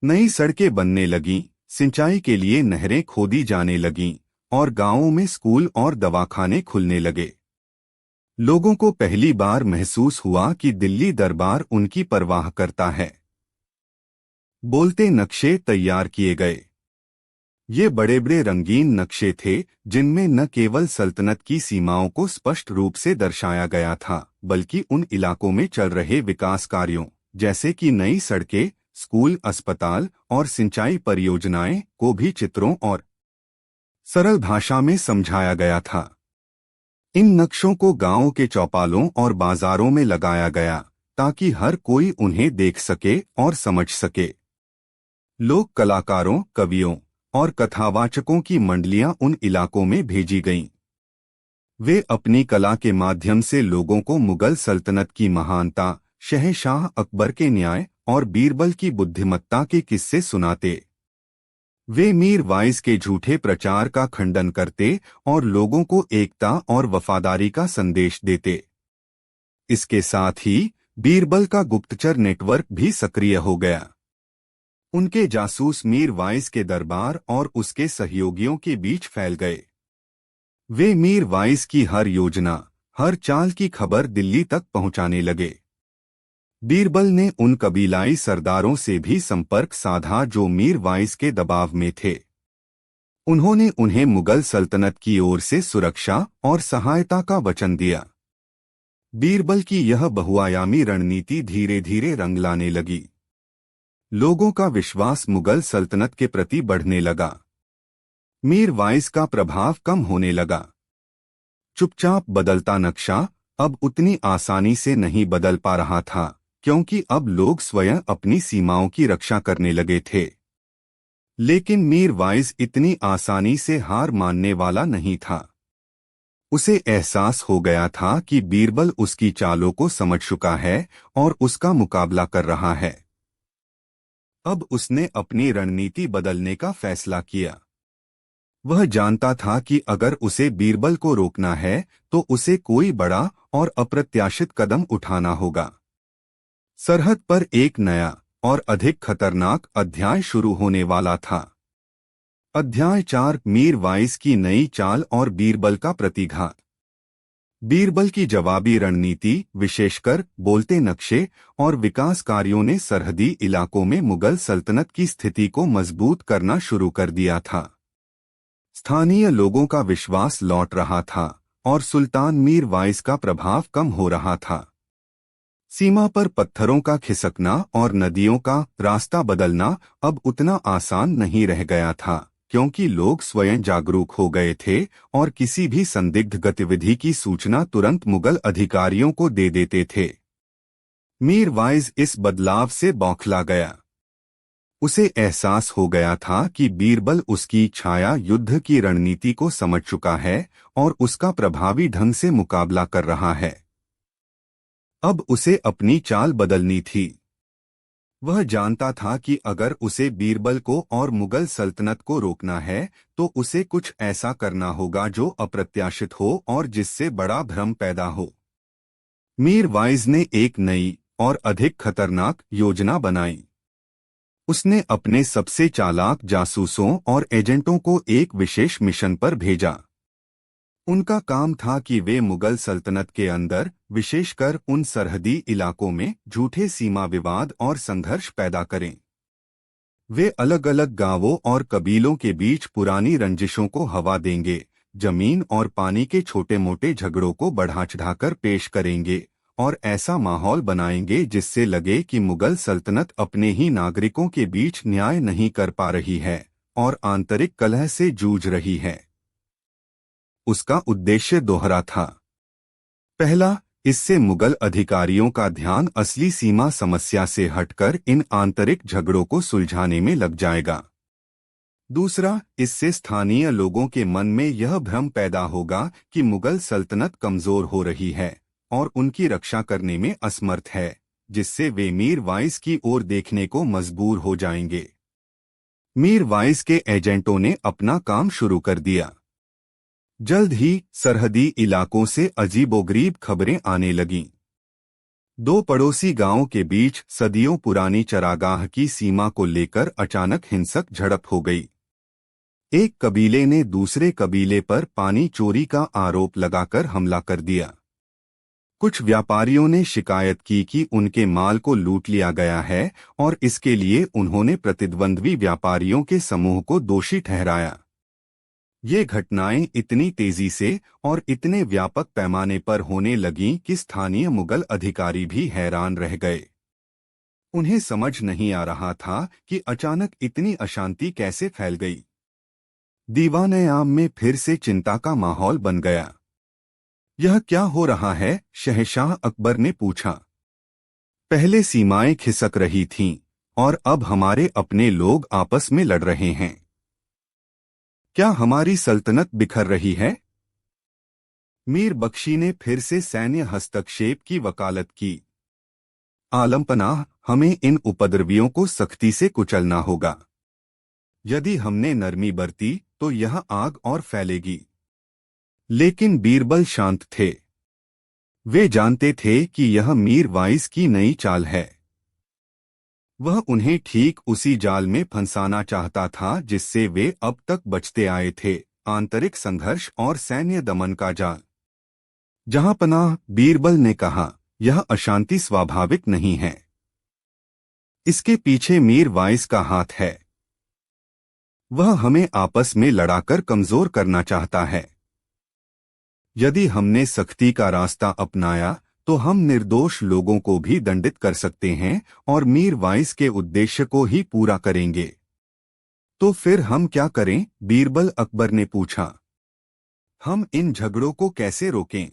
नई सड़कें बनने लगीं, सिंचाई के लिए नहरें खोदी जाने लगीं और गांवों में स्कूल और दवाखाने खुलने लगे। लोगों को पहली बार महसूस हुआ कि दिल्ली दरबार उनकी परवाह करता है। बोलते नक्शे तैयार किए गए। ये बड़े बड़े रंगीन नक्शे थे जिनमें न केवल सल्तनत की सीमाओं को स्पष्ट रूप से दर्शाया गया था, बल्कि उन इलाकों में चल रहे विकास कार्यों, जैसे कि नई सड़कें, स्कूल, अस्पताल और सिंचाई परियोजनाएं को भी चित्रों और सरल भाषा में समझाया गया था। इन नक्शों को गांवों के चौपालों और बाजारों में लगाया गया ताकि हर कोई उन्हें देख सके और समझ सके। लोक कलाकारों, कवियों और कथावाचकों की मंडलियां उन इलाकों में भेजी गईं। वे अपनी कला के माध्यम से लोगों को मुगल सल्तनत की महानता, शहंशाह अकबर के न्याय और बीरबल की बुद्धिमत्ता के किस्से सुनाते। वे मीर वाइस के झूठे प्रचार का खंडन करते और लोगों को एकता और वफादारी का संदेश देते। इसके साथ ही बीरबल का गुप्तचर नेटवर्क भी सक्रिय हो गया। उनके जासूस मीर वाइस के दरबार और उसके सहयोगियों के बीच फैल गए। वे मीर वाइस की हर योजना, हर चाल की खबर दिल्ली तक पहुंचाने लगे। बीरबल ने उन कबीलाई सरदारों से भी संपर्क साधा जो मीर वाइस के दबाव में थे। उन्होंने उन्हें मुगल सल्तनत की ओर से सुरक्षा और सहायता का वचन दिया। बीरबल की यह बहुआयामी रणनीति धीरे धीरे रंग लाने लगी। लोगों का विश्वास मुगल सल्तनत के प्रति बढ़ने लगा। मीर वाइस का प्रभाव कम होने लगा। चुपचाप बदलता नक्शा अब उतनी आसानी से नहीं बदल पा रहा था, क्योंकि अब लोग स्वयं अपनी सीमाओं की रक्षा करने लगे थे। लेकिन मीर वाइस इतनी आसानी से हार मानने वाला नहीं था। उसे एहसास हो गया था कि बीरबल उसकी चालों को समझ चुका है और उसका मुकाबला कर रहा है। अब उसने अपनी रणनीति बदलने का फैसला किया। वह जानता था कि अगर उसे बीरबल को रोकना है तो उसे कोई बड़ा और अप्रत्याशित कदम उठाना होगा। सरहद पर एक नया और अधिक खतरनाक अध्याय शुरू होने वाला था। अध्याय 4, मीर वाइस की नई चाल और बीरबल का प्रतिघात। बीरबल की जवाबी रणनीति, विशेषकर बोलते नक्शे और विकास कार्यों ने सरहदी इलाकों में मुगल सल्तनत की स्थिति को मजबूत करना शुरू कर दिया था। स्थानीय लोगों का विश्वास लौट रहा था और सुल्तान मीर वाइस का प्रभाव कम हो रहा था। सीमा पर पत्थरों का खिसकना और नदियों का रास्ता बदलना अब उतना आसान नहीं रह गया था, क्योंकि लोग स्वयं जागरूक हो गए थे और किसी भी संदिग्ध गतिविधि की सूचना तुरंत मुगल अधिकारियों को दे देते थे। मीर वाइस इस बदलाव से बौखला गया। उसे एहसास हो गया था कि बीरबल उसकी छाया युद्ध की रणनीति को समझ चुका है और उसका प्रभावी ढंग से मुकाबला कर रहा है। अब उसे अपनी चाल बदलनी थी। वह जानता था कि अगर उसे बीरबल को और मुगल सल्तनत को रोकना है तो उसे कुछ ऐसा करना होगा जो अप्रत्याशित हो और जिससे बड़ा भ्रम पैदा हो। मीर वाइस ने एक नई और अधिक खतरनाक योजना बनाई। उसने अपने सबसे चालाक जासूसों और एजेंटों को एक विशेष मिशन पर भेजा। उनका काम था कि वे मुगल सल्तनत के अंदर, विशेषकर उन सरहदी इलाकों में, झूठे सीमा विवाद और संघर्ष पैदा करें। वे अलग अलग गांवों और कबीलों के बीच पुरानी रंजिशों को हवा देंगे, जमीन और पानी के छोटे मोटे झगड़ों को बढ़ा चढ़ाकर पेश करेंगे और ऐसा माहौल बनाएंगे जिससे लगे कि मुगल सल्तनत अपने ही नागरिकों के बीच न्याय नहीं कर पा रही है और आंतरिक कलह से जूझ रही है। उसका उद्देश्य दोहरा था। पहला, इससे मुगल अधिकारियों का ध्यान असली सीमा समस्या से हटकर इन आंतरिक झगड़ों को सुलझाने में लग जाएगा। दूसरा, इससे स्थानीय लोगों के मन में यह भ्रम पैदा होगा कि मुगल सल्तनत कमजोर हो रही है और उनकी रक्षा करने में असमर्थ है, जिससे वे मीर वाइस की ओर देखने को मजबूर हो जाएंगे। मीर वाइस के एजेंटों ने अपना काम शुरू कर दिया। जल्द ही सरहदी इलाकों से अजीबोगरीब खबरें आने लगीं। दो पड़ोसी गांवों के बीच सदियों पुरानी चरागाह की सीमा को लेकर अचानक हिंसक झड़प हो गई। एक कबीले ने दूसरे कबीले पर पानी चोरी का आरोप लगाकर हमला कर दिया। कुछ व्यापारियों ने शिकायत की कि उनके माल को लूट लिया गया है और इसके लिए उन्होंने प्रतिद्वंद्वी व्यापारियों के समूह को दोषी ठहराया। ये घटनाएं इतनी तेजी से और इतने व्यापक पैमाने पर होने लगीं कि स्थानीय मुगल अधिकारी भी हैरान रह गए। उन्हें समझ नहीं आ रहा था कि अचानक इतनी अशांति कैसे फैल गई। दीवान-ए-आम में फिर से चिंता का माहौल बन गया। यह क्या हो रहा है? शहंशाह अकबर ने पूछा। पहले सीमाएं खिसक रही थीं और अब हमारे अपने लोग आपस में लड़ रहे हैं। क्या हमारी सल्तनत बिखर रही है? मीर बख्शी ने फिर से सैन्य हस्तक्षेप की वकालत की। आलमपनाह, हमें इन उपद्रवियों को सख्ती से कुचलना होगा। यदि हमने नरमी बरती तो यह आग और फैलेगी। लेकिन बीरबल शांत थे। वे जानते थे कि यह मीर वाइस की नई चाल है। वह उन्हें ठीक उसी जाल में फंसाना चाहता था जिससे वे अब तक बचते आए थे, आंतरिक संघर्ष और सैन्य दमन का जाल। जहांपनाह, बीरबल ने कहा, यह अशांति स्वाभाविक नहीं है। इसके पीछे मीर वाइस का हाथ है। वह हमें आपस में लड़ाकर कमजोर करना चाहता है। यदि हमने सख्ती का रास्ता अपनाया तो हम निर्दोष लोगों को भी दंडित कर सकते हैं और मीर वाइस के उद्देश्य को ही पूरा करेंगे। तो फिर हम क्या करें? बीरबल अकबर ने पूछा। हम इन झगड़ों को कैसे रोकें?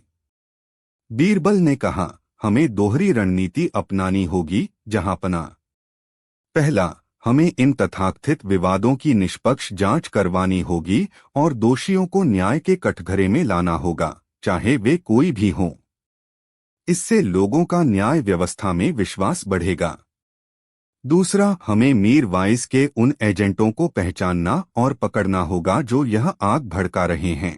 बीरबल ने कहा, हमें दोहरी रणनीति अपनानी होगी जहांपनाह। पहला, हमें इन तथाकथित विवादों की निष्पक्ष जांच करवानी होगी और दोषियों को न्याय के कठघरे में लाना होगा, चाहे वे कोई भी हों। इससे लोगों का न्याय व्यवस्था में विश्वास बढ़ेगा। दूसरा, हमें मीर वाइस के उन एजेंटों को पहचानना और पकड़ना होगा जो यह आग भड़का रहे हैं।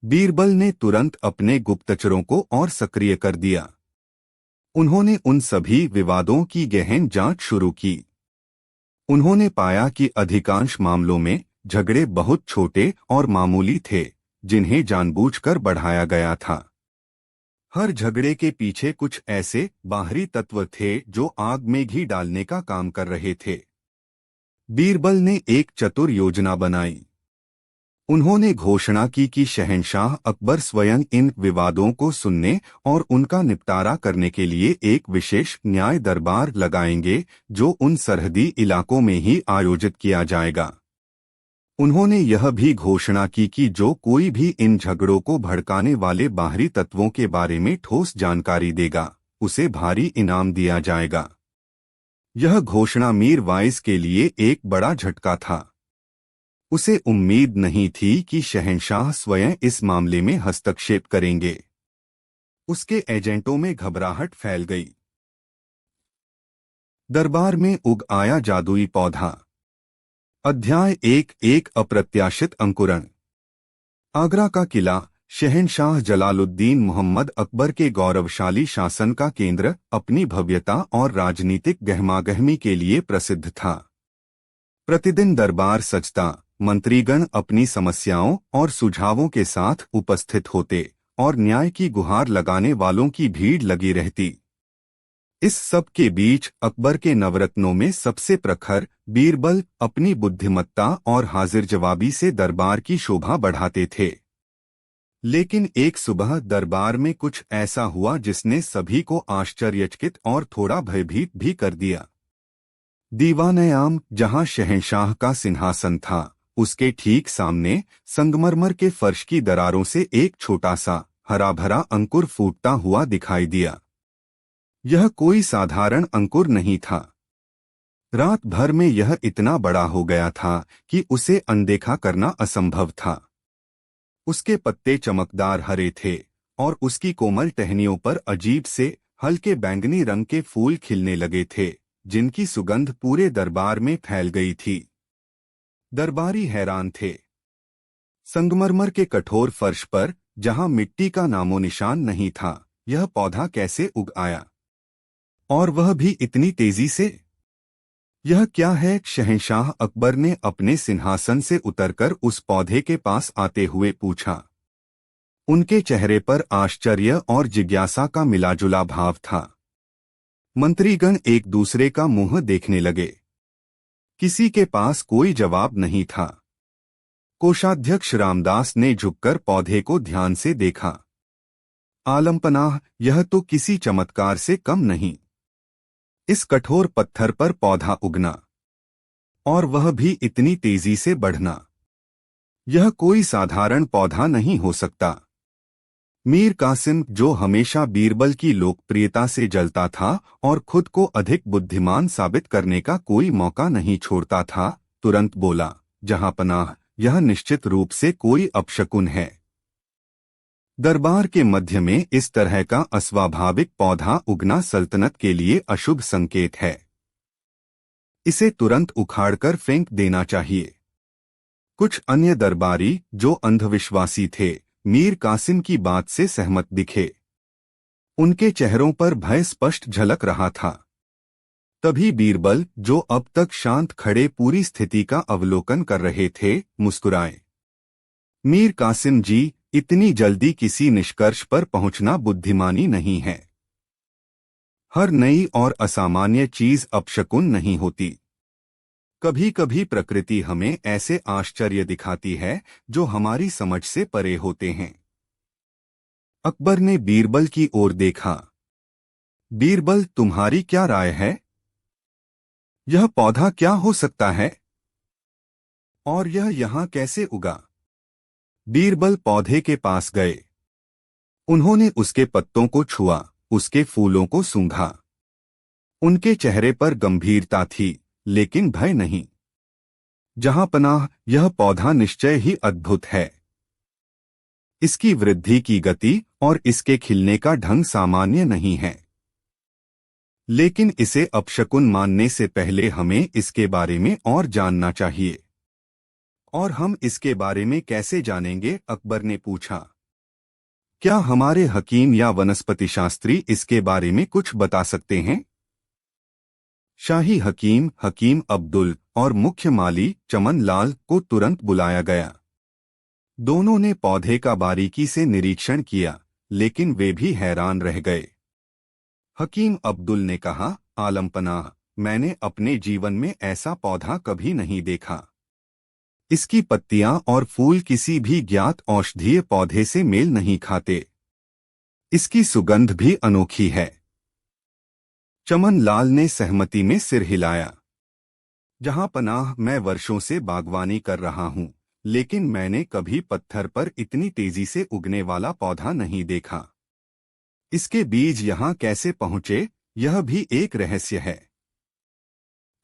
बीरबल ने तुरंत अपने गुप्तचरों को और सक्रिय कर दिया। उन्होंने उन सभी विवादों की गहन जांच शुरू की। उन्होंने पाया कि अधिकांश मामलों में झगड़े बहुत छोटे और मामूली थे, जिन्हें जानबूझकर बढ़ाया गया था। हर झगड़े के पीछे कुछ ऐसे बाहरी तत्व थे जो आग में घी डालने का काम कर रहे थे। बीरबल ने एक चतुर योजना बनाई। उन्होंने घोषणा की कि शहंशाह अकबर स्वयं इन विवादों को सुनने और उनका निपटारा करने के लिए एक विशेष न्याय दरबार लगाएंगे, जो उन सरहदी इलाकों में ही आयोजित किया जाएगा। उन्होंने यह भी घोषणा की कि जो कोई भी इन झगड़ों को भड़काने वाले बाहरी तत्वों के बारे में ठोस जानकारी देगा, उसे भारी इनाम दिया जाएगा। यह घोषणा मीर वाइस के लिए एक बड़ा झटका था। उसे उम्मीद नहीं थी कि शहंशाह स्वयं इस मामले में हस्तक्षेप करेंगे। उसके एजेंटों में घबराहट फैल गई। दरबार में उग आया जादुई पौधा। अध्याय 1 अप्रत्याशित अंकुरण। आगरा का किला शहंशाह जलालुद्दीन मोहम्मद अकबर के गौरवशाली शासन का केंद्र अपनी भव्यता और राजनीतिक गहमागहमी के लिए प्रसिद्ध था। प्रतिदिन दरबार सजता, मंत्रीगण अपनी समस्याओं और सुझावों के साथ उपस्थित होते और न्याय की गुहार लगाने वालों की भीड़ लगी रहती। इस सब के बीच अकबर के नवरत्नों में सबसे प्रखर बीरबल अपनी बुद्धिमत्ता और हाजिर जवाबी से दरबार की शोभा बढ़ाते थे। लेकिन एक सुबह दरबार में कुछ ऐसा हुआ जिसने सभी को आश्चर्यचकित और थोड़ा भयभीत भी कर दिया। दीवान-ए-आम, जहां शहंशाह का सिंहासन था, उसके ठीक सामने संगमरमर के फर्श की दरारों से एक छोटा सा हरा भरा अंकुर फूटता हुआ दिखाई दिया। यह कोई साधारण अंकुर नहीं था। रात भर में यह इतना बड़ा हो गया था कि उसे अनदेखा करना असंभव था। उसके पत्ते चमकदार हरे थे और उसकी कोमल टहनियों पर अजीब से हल्के बैंगनी रंग के फूल खिलने लगे थे, जिनकी सुगंध पूरे दरबार में फैल गई थी। दरबारी हैरान थे। संगमरमर के कठोर फर्श पर, जहां मिट्टी का नामो निशान नहीं था, यह पौधा कैसे उग आया? और वह भी इतनी तेजी से? यह क्या है? शहंशाह अकबर ने अपने सिंहासन से उतरकर उस पौधे के पास आते हुए पूछा। उनके चेहरे पर आश्चर्य और जिज्ञासा का मिलाजुला भाव था। मंत्रीगण एक दूसरे का मुंह देखने लगे। किसी के पास कोई जवाब नहीं था। कोषाध्यक्ष रामदास ने झुककर पौधे को ध्यान से देखा। आलमपनाह, यह तो किसी चमत्कार से कम नहीं। इस कठोर पत्थर पर पौधा उगना, और वह भी इतनी तेजी से बढ़ना, यह कोई साधारण पौधा नहीं हो सकता। मीर कासिम, जो हमेशा बीरबल की लोकप्रियता से जलता था और खुद को अधिक बुद्धिमान साबित करने का कोई मौका नहीं छोड़ता था, तुरंत बोला, जहांपनाह, यह निश्चित रूप से कोई अपशकुन है। दरबार के मध्य में इस तरह का अस्वाभाविक पौधा उगना सल्तनत के लिए अशुभ संकेत है। इसे तुरंत उखाड़कर फेंक देना चाहिए। कुछ अन्य दरबारी जो अंधविश्वासी थे, मीर कासिम की बात से सहमत दिखे। उनके चेहरों पर भय स्पष्ट झलक रहा था। तभी बीरबल, जो अब तक शांत खड़े पूरी स्थिति का अवलोकन कर रहे थे, मुस्कुराए। मीर कासिम जी, इतनी जल्दी किसी निष्कर्ष पर पहुंचना बुद्धिमानी नहीं है। हर नई और असामान्य चीज अपशकुन नहीं होती। कभी कभी प्रकृति हमें ऐसे आश्चर्य दिखाती है जो हमारी समझ से परे होते हैं। अकबर ने बीरबल की ओर देखा। बीरबल, तुम्हारी क्या राय है? यह पौधा क्या हो सकता है? और यह यहाँ कैसे उगा? बीरबल पौधे के पास गए। उन्होंने उसके पत्तों को छुआ, उसके फूलों को सूंघा। उनके चेहरे पर गंभीरता थी, लेकिन भय नहीं। जहांपनाह, यह पौधा निश्चय ही अद्भुत है। इसकी वृद्धि की गति और इसके खिलने का ढंग सामान्य नहीं है। लेकिन इसे अपशकुन मानने से पहले हमें इसके बारे में और जानना चाहिए। और हम इसके बारे में कैसे जानेंगे? अकबर ने पूछा। क्या हमारे हकीम या वनस्पति शास्त्री इसके बारे में कुछ बता सकते हैं? शाही हकीम, हकीम अब्दुल और मुख्य माली चमन लाल को तुरंत बुलाया गया। दोनों ने पौधे का बारीकी से निरीक्षण किया, लेकिन वे भी हैरान रह गए। हकीम अब्दुल ने कहा, आलमपनाह, मैंने अपने जीवन में ऐसा पौधा कभी नहीं देखा। इसकी पत्तियां और फूल किसी भी ज्ञात औषधीय पौधे से मेल नहीं खाते। इसकी सुगंध भी अनोखी है। चमन लाल ने सहमति में सिर हिलाया। जहां पनाह, मैं वर्षों से बागवानी कर रहा हूं, लेकिन मैंने कभी पत्थर पर इतनी तेजी से उगने वाला पौधा नहीं देखा। इसके बीज यहां कैसे पहुंचे, यह भी एक रहस्य है।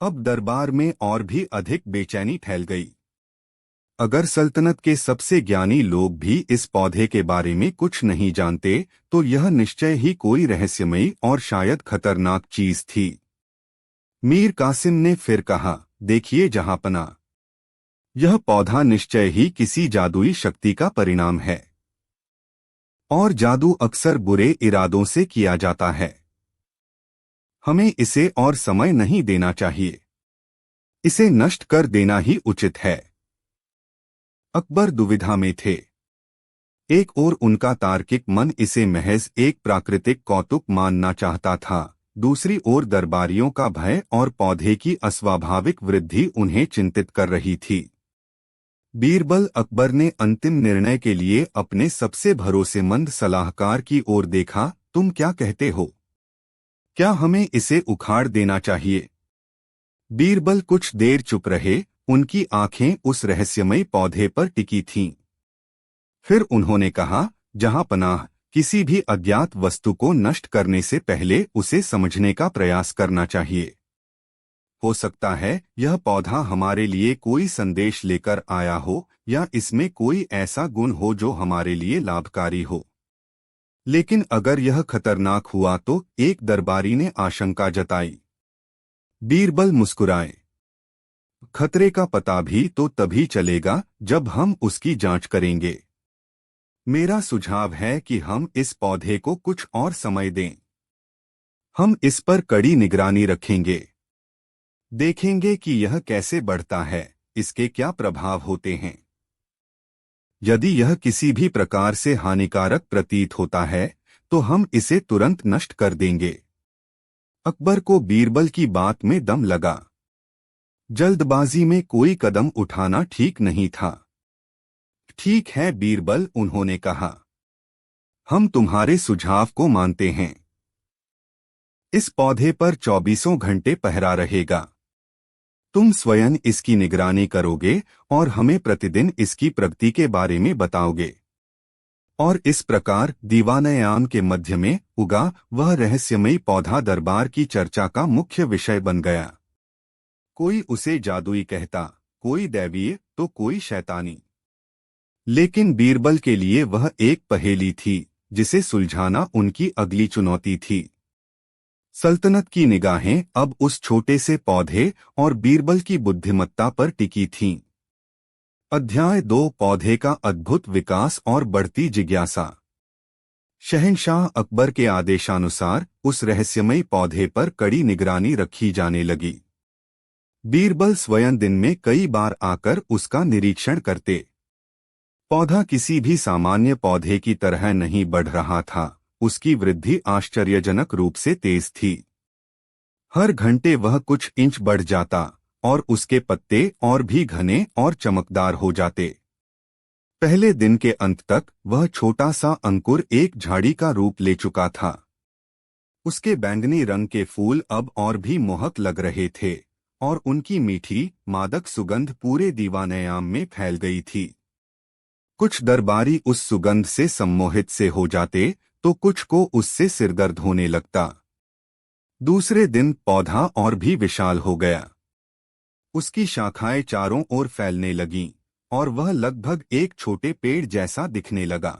अब दरबार में और भी अधिक बेचैनी फैल गई। अगर सल्तनत के सबसे ज्ञानी लोग भी इस पौधे के बारे में कुछ नहीं जानते, तो यह निश्चय ही कोई रहस्यमयी और शायद खतरनाक चीज थी। मीर कासिम ने फिर कहा, देखिए जहांपना, यह पौधा निश्चय ही किसी जादुई शक्ति का परिणाम है। और जादू अक्सर बुरे इरादों से किया जाता है। हमें इसे और समय नहीं देना चाहिए। इसे नष्ट कर देना ही उचित है। अकबर दुविधा में थे। एक ओर उनका तार्किक मन इसे महज एक प्राकृतिक कौतुक मानना चाहता था, दूसरी ओर दरबारियों का भय और पौधे की अस्वाभाविक वृद्धि उन्हें चिंतित कर रही थी। बीरबल, अकबर ने अंतिम निर्णय के लिए अपने सबसे भरोसेमंद सलाहकार की ओर देखा। तुम क्या कहते हो? क्या हमें इसे उखाड़ देना चाहिए? बीरबल कुछ देर चुप रहे। उनकी आंखें उस रहस्यमयी पौधे पर टिकी थीं। फिर उन्होंने कहा, जहांपनाह, किसी भी अज्ञात वस्तु को नष्ट करने से पहले उसे समझने का प्रयास करना चाहिए। हो सकता है यह पौधा हमारे लिए कोई संदेश लेकर आया हो, या इसमें कोई ऐसा गुण हो जो हमारे लिए लाभकारी हो। लेकिन अगर यह खतरनाक हुआ तो? एक दरबारी ने आशंका जताई। बीरबल मुस्कुराए। खतरे का पता भी तो तभी चलेगा जब हम उसकी जांच करेंगे। मेरा सुझाव है कि हम इस पौधे को कुछ और समय दें। हम इस पर कड़ी निगरानी रखेंगे। देखेंगे कि यह कैसे बढ़ता है, इसके क्या प्रभाव होते हैं। यदि यह किसी भी प्रकार से हानिकारक प्रतीत होता है, तो हम इसे तुरंत नष्ट कर देंगे। अकबर को बीरबल की बात में दम लगा। जल्दबाजी में कोई कदम उठाना ठीक नहीं था। ठीक है बीरबल, उन्होंने कहा, हम तुम्हारे सुझाव को मानते हैं। इस पौधे पर 24 घंटे पहरा रहेगा। तुम स्वयं इसकी निगरानी करोगे और हमें प्रतिदिन इसकी प्रगति के बारे में बताओगे। और इस प्रकार दीवान-ए-आम के मध्य में उगा वह रहस्यमयी पौधा दरबार की चर्चा का मुख्य विषय बन गया। कोई उसे जादुई कहता, कोई दैवीय, तो कोई शैतानी। लेकिन बीरबल के लिए वह एक पहेली थी जिसे सुलझाना उनकी अगली चुनौती थी। सल्तनत की निगाहें अब उस छोटे से पौधे और बीरबल की बुद्धिमत्ता पर टिकी थीं। अध्याय 2 पौधे का अद्भुत विकास और बढ़ती जिज्ञासा। शहंशाह अकबर के आदेशानुसार उस रहस्यमयी पौधे पर कड़ी निगरानी रखी जाने लगी। बीरबल स्वयं दिन में कई बार आकर उसका निरीक्षण करते। पौधा किसी भी सामान्य पौधे की तरह नहीं बढ़ रहा था, उसकी वृद्धि आश्चर्यजनक रूप से तेज थी। हर घंटे वह कुछ इंच बढ़ जाता और उसके पत्ते और भी घने और चमकदार हो जाते। पहले दिन के अंत तक वह छोटा सा अंकुर एक झाड़ी का रूप ले चुका था। उसके बैंगनी रंग के फूल अब और भी मोहक लग रहे थे और उनकी मीठी मादक सुगंध पूरे दीवानयाम में फैल गई थी। कुछ दरबारी उस सुगंध से सम्मोहित से हो जाते तो कुछ को उससे सिरदर्द होने लगता। दूसरे दिन पौधा और भी विशाल हो गया। उसकी शाखाएं चारों ओर फैलने लगीं और वह लगभग एक छोटे पेड़ जैसा दिखने लगा।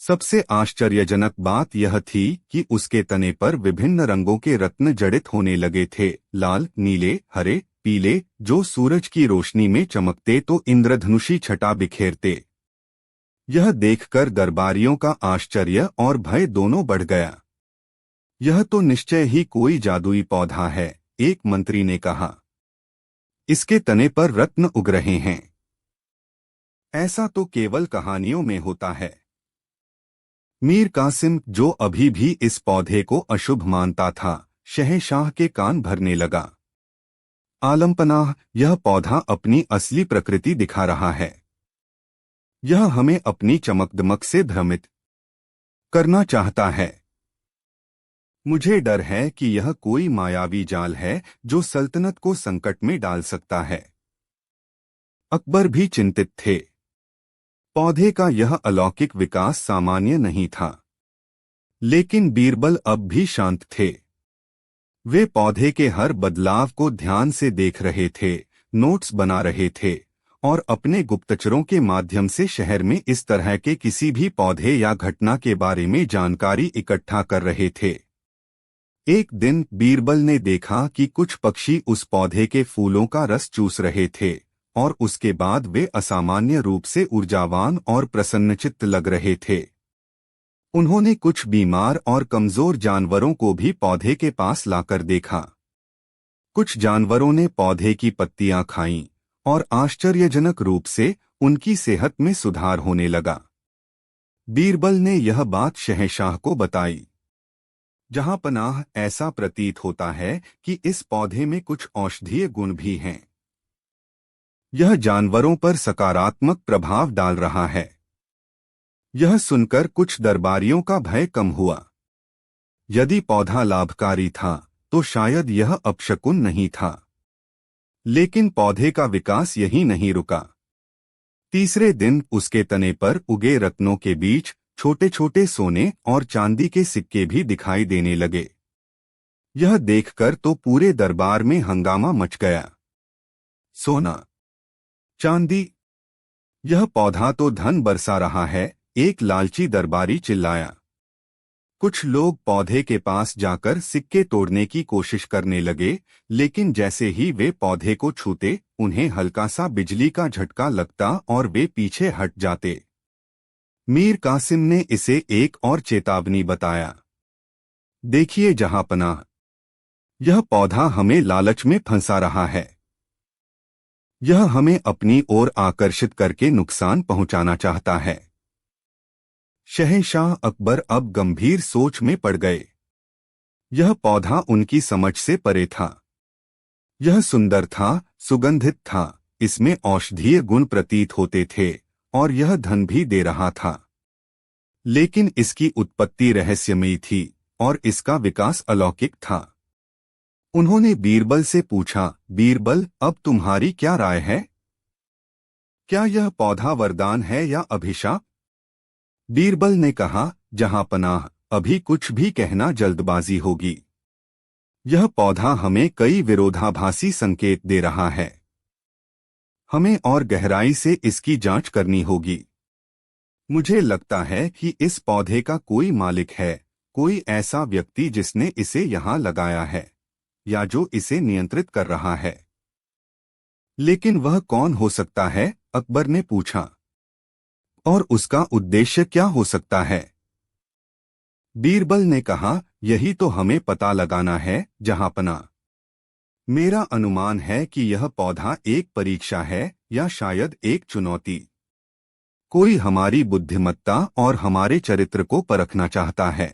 सबसे आश्चर्यजनक बात यह थी कि उसके तने पर विभिन्न रंगों के रत्न जड़ित होने लगे थे, लाल, नीले, हरे, पीले, जो सूरज की रोशनी में चमकते तो इंद्रधनुषी छटा बिखेरते। यह देखकर दरबारियों का आश्चर्य और भय दोनों बढ़ गया। यह तो निश्चय ही कोई जादुई पौधा है, एक मंत्री ने कहा। इसके तने पर रत्न उग रहे हैं। ऐसा तो केवल कहानियों में होता है। मीर कासिम, जो अभी भी इस पौधे को अशुभ मानता था, शहंशाह के कान भरने लगा। आलमपनाह, यह पौधा अपनी असली प्रकृति दिखा रहा है। यह हमें अपनी चमकदमक से भ्रमित करना चाहता है। मुझे डर है कि यह कोई मायावी जाल है जो सल्तनत को संकट में डाल सकता है। अकबर भी चिंतित थे। पौधे का यह अलौकिक विकास सामान्य नहीं था। लेकिन बीरबल अब भी शांत थे। वे पौधे के हर बदलाव को ध्यान से देख रहे थे, नोट्स बना रहे थे और अपने गुप्तचरों के माध्यम से शहर में इस तरह के किसी भी पौधे या घटना के बारे में जानकारी इकट्ठा कर रहे थे। एक दिन बीरबल ने देखा कि कुछ पक्षी उस पौधे के फूलों का रस चूस रहे थे और उसके बाद वे असामान्य रूप से ऊर्जावान और प्रसन्नचित्त लग रहे थे। उन्होंने कुछ बीमार और कमजोर जानवरों को भी पौधे के पास लाकर देखा। कुछ जानवरों ने पौधे की पत्तियां खाईं और आश्चर्यजनक रूप से उनकी सेहत में सुधार होने लगा। बीरबल ने यह बात शहंशाह को बताई। जहां पनाह, ऐसा प्रतीत होता है कि इस पौधे में कुछ औषधीय गुण भी हैं। यह जानवरों पर सकारात्मक प्रभाव डाल रहा है। यह सुनकर कुछ दरबारियों का भय कम हुआ। यदि पौधा लाभकारी था तो शायद यह अपशकुन नहीं था। लेकिन पौधे का विकास यहीं नहीं रुका। तीसरे दिन उसके तने पर उगे रत्नों के बीच छोटे छोटे सोने और चांदी के सिक्के भी दिखाई देने लगे। यह देखकर तो पूरे दरबार में हंगामा मच गया। सोना, चांदी, यह पौधा तो धन बरसा रहा है, एक लालची दरबारी चिल्लाया। कुछ लोग पौधे के पास जाकर सिक्के तोड़ने की कोशिश करने लगे, लेकिन जैसे ही वे पौधे को छूते, उन्हें हल्का सा बिजली का झटका लगता और वे पीछे हट जाते। मीर कासिम ने इसे एक और चेतावनी बताया। देखिए जहांपनाह, यह पौधा हमें लालच में फंसा रहा है। यह हमें अपनी ओर आकर्षित करके नुकसान पहुंचाना चाहता है। शहंशाह अकबर अब गंभीर सोच में पड़ गए। यह पौधा उनकी समझ से परे था। यह सुंदर था, सुगंधित था, इसमें औषधीय गुण प्रतीत होते थे और यह धन भी दे रहा था। लेकिन इसकी उत्पत्ति रहस्यमयी थी और इसका विकास अलौकिक था। उन्होंने बीरबल से पूछा, बीरबल, अब तुम्हारी क्या राय है? क्या यह पौधा वरदान है या अभिशाप? बीरबल ने कहा, जहांपनाह, अभी कुछ भी कहना जल्दबाजी होगी। यह पौधा हमें कई विरोधाभासी संकेत दे रहा है। हमें और गहराई से इसकी जांच करनी होगी। मुझे लगता है कि इस पौधे का कोई मालिक है, कोई ऐसा व्यक्ति जिसने इसे यहाँ लगाया है या जो इसे नियंत्रित कर रहा है। लेकिन वह कौन हो सकता है? अकबर ने पूछा। और उसका उद्देश्य क्या हो सकता है? बीरबल ने कहा, यही तो हमें पता लगाना है जहांपना। मेरा अनुमान है कि यह पौधा एक परीक्षा है या शायद एक चुनौती। कोई हमारी बुद्धिमत्ता और हमारे चरित्र को परखना चाहता है।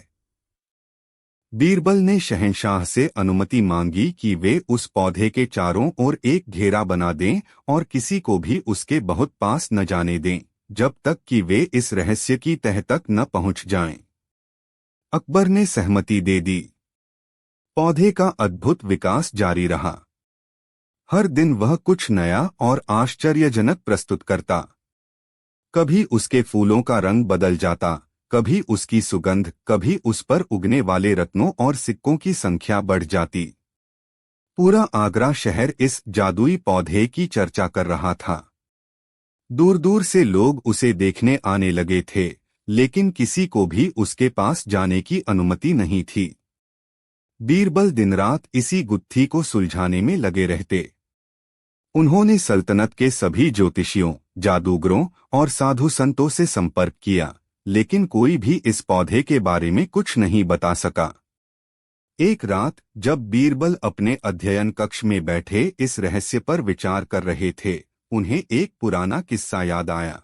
बीरबल ने शहंशाह से अनुमति मांगी कि वे उस पौधे के चारों ओर एक घेरा बना दें और किसी को भी उसके बहुत पास न जाने दें, जब तक कि वे इस रहस्य की तह तक न पहुंच जाएं। अकबर ने सहमति दे दी। पौधे का अद्भुत विकास जारी रहा। हर दिन वह कुछ नया और आश्चर्यजनक प्रस्तुत करता। कभी उसके फूलों का रंग बदल जाता, कभी उसकी सुगंध, कभी उस पर उगने वाले रत्नों और सिक्कों की संख्या बढ़ जाती। पूरा आगरा शहर इस जादुई पौधे की चर्चा कर रहा था। दूर दूर से लोग उसे देखने आने लगे थे, लेकिन किसी को भी उसके पास जाने की अनुमति नहीं थी। बीरबल दिन रात इसी गुत्थी को सुलझाने में लगे रहते। उन्होंने सल्तनत के सभी ज्योतिषियों, जादूगरों और साधु संतों से संपर्क किया, लेकिन कोई भी इस पौधे के बारे में कुछ नहीं बता सका। एक रात जब बीरबल अपने अध्ययन कक्ष में बैठे इस रहस्य पर विचार कर रहे थे, उन्हें एक पुराना किस्सा याद आया।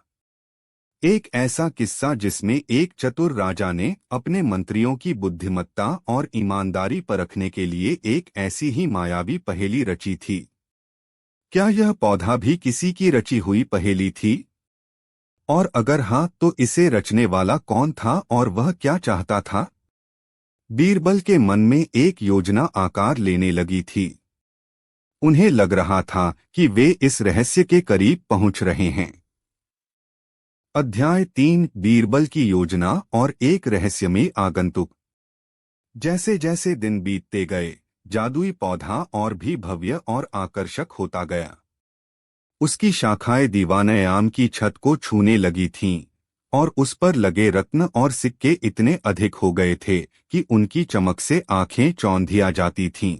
एक ऐसा किस्सा जिसमें एक चतुर राजा ने अपने मंत्रियों की बुद्धिमत्ता और ईमानदारी परखने के लिए एक ऐसी ही मायावी पहेली रची थी। क्या यह पौधा भी किसी की रची हुई पहेली थी? और अगर हाँ, तो इसे रचने वाला कौन था और वह क्या चाहता था? बीरबल के मन में एक योजना आकार लेने लगी थी। उन्हें लग रहा था कि वे इस रहस्य के करीब पहुंच रहे हैं। अध्याय 3 बीरबल की योजना और एक रहस्यमय आगंतुक। जैसे जैसे दिन बीतते गए, जादुई पौधा और भी भव्य और आकर्षक होता गया। उसकी शाखाएं दीवाने आम की छत को छूने लगी थीं, और उस पर लगे रत्न और सिक्के इतने अधिक हो गए थे कि उनकी चमक से आंखें चौंधिया जाती थीं।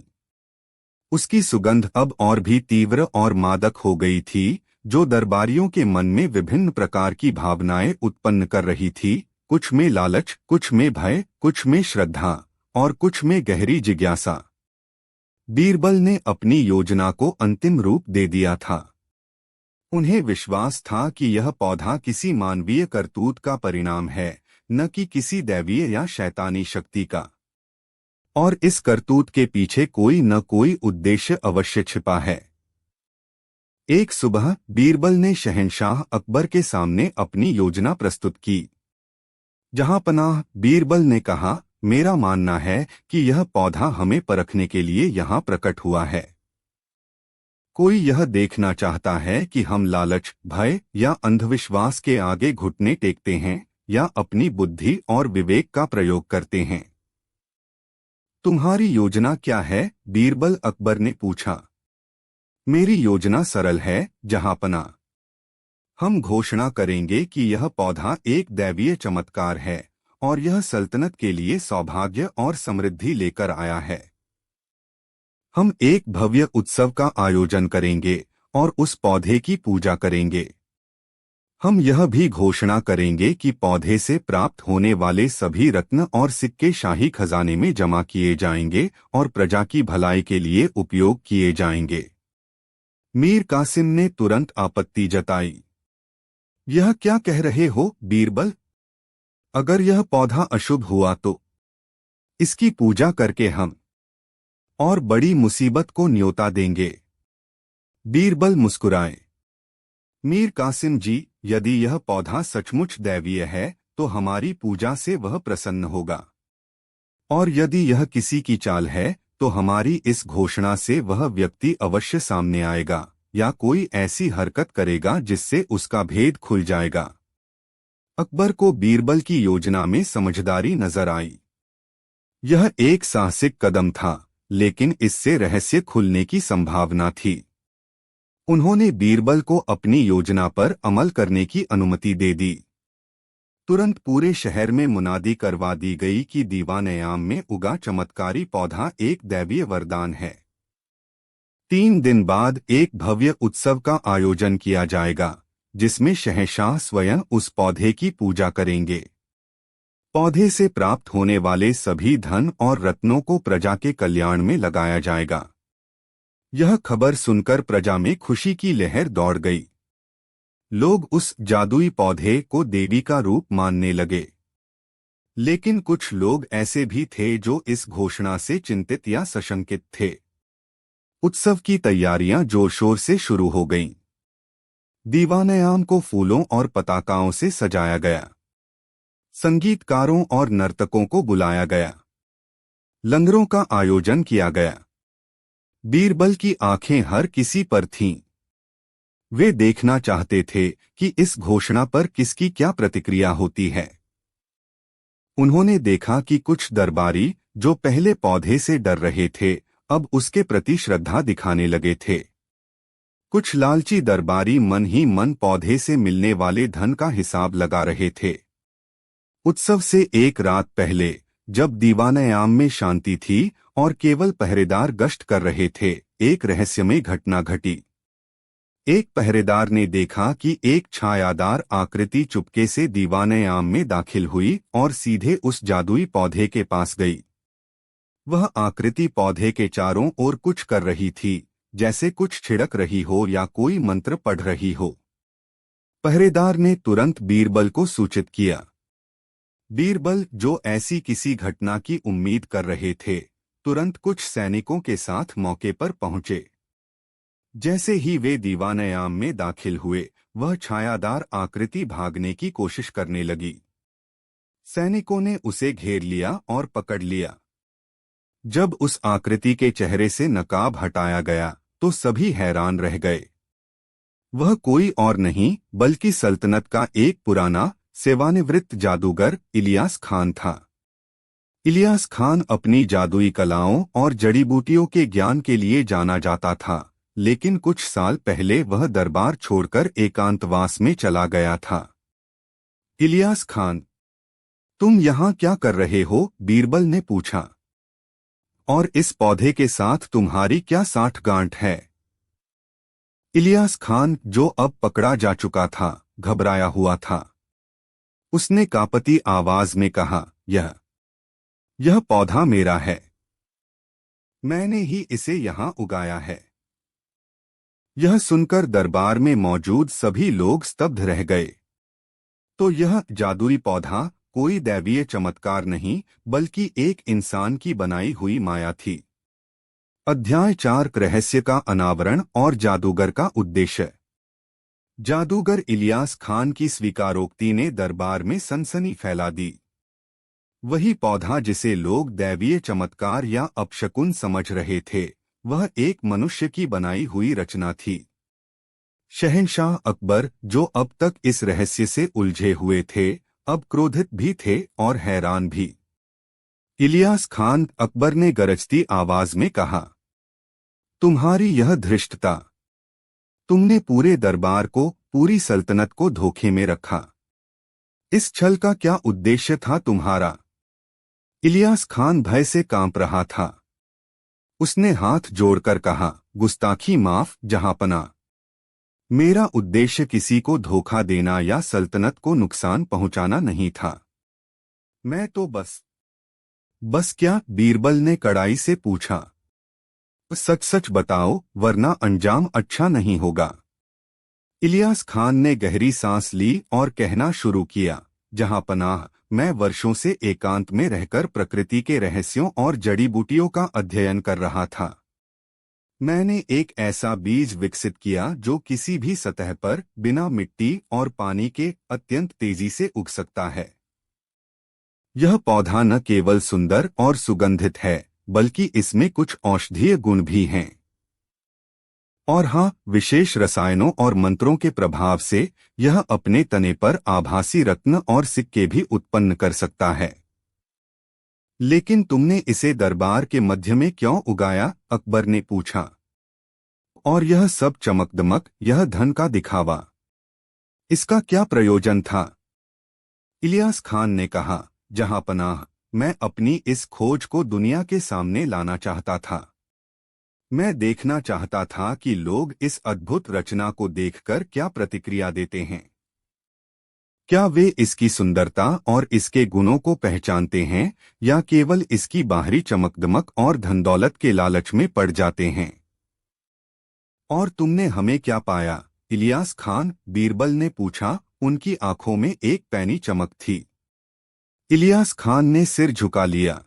उसकी सुगंध अब और भी तीव्र और मादक हो गई थी, जो दरबारियों के मन में विभिन्न प्रकार की भावनाएं उत्पन्न कर रही थी, कुछ में लालच, कुछ में भय, कुछ में श्रद्धा और कुछ में गहरी जिज्ञासा। बीरबल ने अपनी योजना को अंतिम रूप दे दिया था। उन्हें विश्वास था कि यह पौधा किसी मानवीय करतूत का परिणाम है, न कि किसी दैवीय या शैतानी शक्ति का। और इस करतूत के पीछे कोई न कोई उद्देश्य अवश्य छिपा है। एक सुबह बीरबल ने शहंशाह अकबर के सामने अपनी योजना प्रस्तुत की। जहांपनाह, बीरबल ने कहा, मेरा मानना है कि यह पौधा हमें परखने के लिए यहाँ प्रकट हुआ है। कोई यह देखना चाहता है कि हम लालच, भय या अंधविश्वास के आगे घुटने टेकते हैं या अपनी बुद्धि और विवेक का प्रयोग करते हैं। तुम्हारी योजना क्या है? बीरबल अकबर ने पूछा। मेरी योजना सरल है, जहांपना। हम घोषणा करेंगे कि यह पौधा एक दैवीय चमत्कार है और यह सल्तनत के लिए सौभाग्य और समृद्धि लेकर आया है। हम एक भव्य उत्सव का आयोजन करेंगे और उस पौधे की पूजा करेंगे। हम यह भी घोषणा करेंगे कि पौधे से प्राप्त होने वाले सभी रत्न और सिक्के शाही खजाने में जमा किए जाएंगे और प्रजा की भलाई के लिए उपयोग किए जाएंगे। मीर कासिम ने तुरंत आपत्ति जताई। यह क्या कह रहे हो, बीरबल? अगर यह पौधा अशुभ हुआ तो इसकी पूजा करके हम और बड़ी मुसीबत को न्योता देंगे। बीरबल मुस्कुराए। मीर कासिम जी, यदि यह पौधा सचमुच दैवीय है तो हमारी पूजा से वह प्रसन्न होगा, और यदि यह किसी की चाल है तो हमारी इस घोषणा से वह व्यक्ति अवश्य सामने आएगा या कोई ऐसी हरकत करेगा जिससे उसका भेद खुल जाएगा। अकबर को बीरबल की योजना में समझदारी नजर आई। यह एक साहसिक कदम था, लेकिन इससे रहस्य खुलने की संभावना थी। उन्होंने बीरबल को अपनी योजना पर अमल करने की अनुमति दे दी। तुरंत पूरे शहर में मुनादी करवा दी गई कि दीवानयाम में उगा चमत्कारी पौधा एक दैवीय वरदान है। 3 दिन बाद एक भव्य उत्सव का आयोजन किया जाएगा, जिसमें शहंशाह स्वयं उस पौधे की पूजा करेंगे। पौधे से प्राप्त होने वाले सभी धन और रत्नों को प्रजा के कल्याण में लगाया जाएगा। यह खबर सुनकर प्रजा में खुशी की लहर दौड़ गई। लोग उस जादुई पौधे को देवी का रूप मानने लगे। लेकिन कुछ लोग ऐसे भी थे जो इस घोषणा से चिंतित या सशंकित थे। उत्सव की तैयारियां जोर शोर से शुरू हो गईं। दीवानयाम को फूलों और पताकाओं से सजाया गया। संगीतकारों और नर्तकों को बुलाया गया। लंगरों का आयोजन किया गया। बीरबल की आंखें हर किसी पर थीं। वे देखना चाहते थे कि इस घोषणा पर किसकी क्या प्रतिक्रिया होती है। उन्होंने देखा कि कुछ दरबारी, जो पहले पौधे से डर रहे थे, अब उसके प्रति श्रद्धा दिखाने लगे थे। कुछ लालची दरबारी मन ही मन पौधे से मिलने वाले धन का हिसाब लगा रहे थे। उत्सव से एक रात पहले, जब दीवानयाम में शांति थी और केवल पहरेदार गश्त कर रहे थे, एक रहस्यमय घटना घटी। एक पहरेदार ने देखा कि एक छायादार आकृति चुपके से दीवानयाम में दाखिल हुई और सीधे उस जादुई पौधे के पास गई। वह आकृति पौधे के चारों ओर कुछ कर रही थी, जैसे कुछ छिड़क रही हो या कोई मंत्र पढ़ रही हो। पहरेदार ने तुरंत बीरबल को सूचित किया। बीरबल, जो ऐसी किसी घटना की उम्मीद कर रहे थे, तुरंत कुछ सैनिकों के साथ मौके पर पहुंचे। जैसे ही वे दीवानयाम में दाखिल हुए, वह छायादार आकृति भागने की कोशिश करने लगी। सैनिकों ने उसे घेर लिया और पकड़ लिया। जब उस आकृति के चेहरे से नकाब हटाया गया, तो सभी हैरान रह गए। वह कोई और नहीं बल्कि सल्तनत का एक पुराना सेवानिवृत्त जादूगर इलियास खान था। इलियास खान अपनी जादुई कलाओं और जड़ी बूटियों के ज्ञान के लिए जाना जाता था, लेकिन कुछ साल पहले वह दरबार छोड़कर एकांतवास में चला गया था। इलियास खान, तुम यहाँ क्या कर रहे हो? बीरबल ने पूछा। और इस पौधे के साथ तुम्हारी क्या साठगांठ है? इलियास खान, जो अब पकड़ा जा चुका था, घबराया हुआ था। उसने कांपती आवाज में कहा, यह पौधा मेरा है। मैंने ही इसे यहाँ उगाया है। यह सुनकर दरबार में मौजूद सभी लोग स्तब्ध रह गए। तो यह जादुई पौधा कोई दैवीय चमत्कार नहीं, बल्कि एक इंसान की बनाई हुई माया थी। अध्याय 4, रहस्य का अनावरण और जादूगर का उद्देश्य। जादूगर इलियास खान की स्वीकारोक्ति ने दरबार में सनसनी फैला दी। वही पौधा जिसे लोग दैवीय चमत्कार या अपशकुन समझ रहे थे, वह एक मनुष्य की बनाई हुई रचना थी। शहंशाह अकबर, जो अब तक इस रहस्य से उलझे हुए थे, अब क्रोधित भी थे और हैरान भी। इलियास खान, अकबर ने गरजती आवाज में कहा, तुम्हारी यह धृष्टता! तुमने पूरे दरबार को, पूरी सल्तनत को धोखे में रखा। इस छल का क्या उद्देश्य था तुम्हारा? इलियास खान भय से कांप रहा था। उसने हाथ जोड़कर कहा, गुस्ताखी माफ जहांपना। मेरा उद्देश्य किसी को धोखा देना या सल्तनत को नुकसान पहुंचाना नहीं था। मैं तो बस क्या? बीरबल ने कड़ाई से पूछा। सच सच बताओ, वरना अंजाम अच्छा नहीं होगा। इलियास खान ने गहरी सांस ली और कहना शुरू किया, जहांपनाह, मैं वर्षों से एकांत में रहकर प्रकृति के रहस्यों और जड़ी बूटियों का अध्ययन कर रहा था। मैंने एक ऐसा बीज विकसित किया जो किसी भी सतह पर बिना मिट्टी और पानी के अत्यंत तेजी से उग सकता है। यह पौधा न केवल सुंदर और सुगंधित है, बल्कि इसमें कुछ औषधीय गुण भी हैं। और हाँ, विशेष रसायनों और मंत्रों के प्रभाव से यह अपने तने पर आभासी रत्न और सिक्के भी उत्पन्न कर सकता है। लेकिन तुमने इसे दरबार के मध्य में क्यों उगाया? अकबर ने पूछा। और यह सब चमकदमक, यह धन का दिखावा, इसका क्या प्रयोजन था? इलियास खान ने कहा, जहां पनाह, मैं अपनी इस खोज को दुनिया के सामने लाना चाहता था। मैं देखना चाहता था कि लोग इस अद्भुत रचना को देखकर क्या प्रतिक्रिया देते हैं। क्या वे इसकी सुंदरता और इसके गुणों को पहचानते हैं या केवल इसकी बाहरी चमकदमक और धनदौलत के लालच में पड़ जाते हैं? और तुमने हमें क्या पाया? इलियास खान, बीरबल ने पूछा। उनकी आंखों में एक पैनी चमक थी। इलियास खान ने सिर झुका लिया।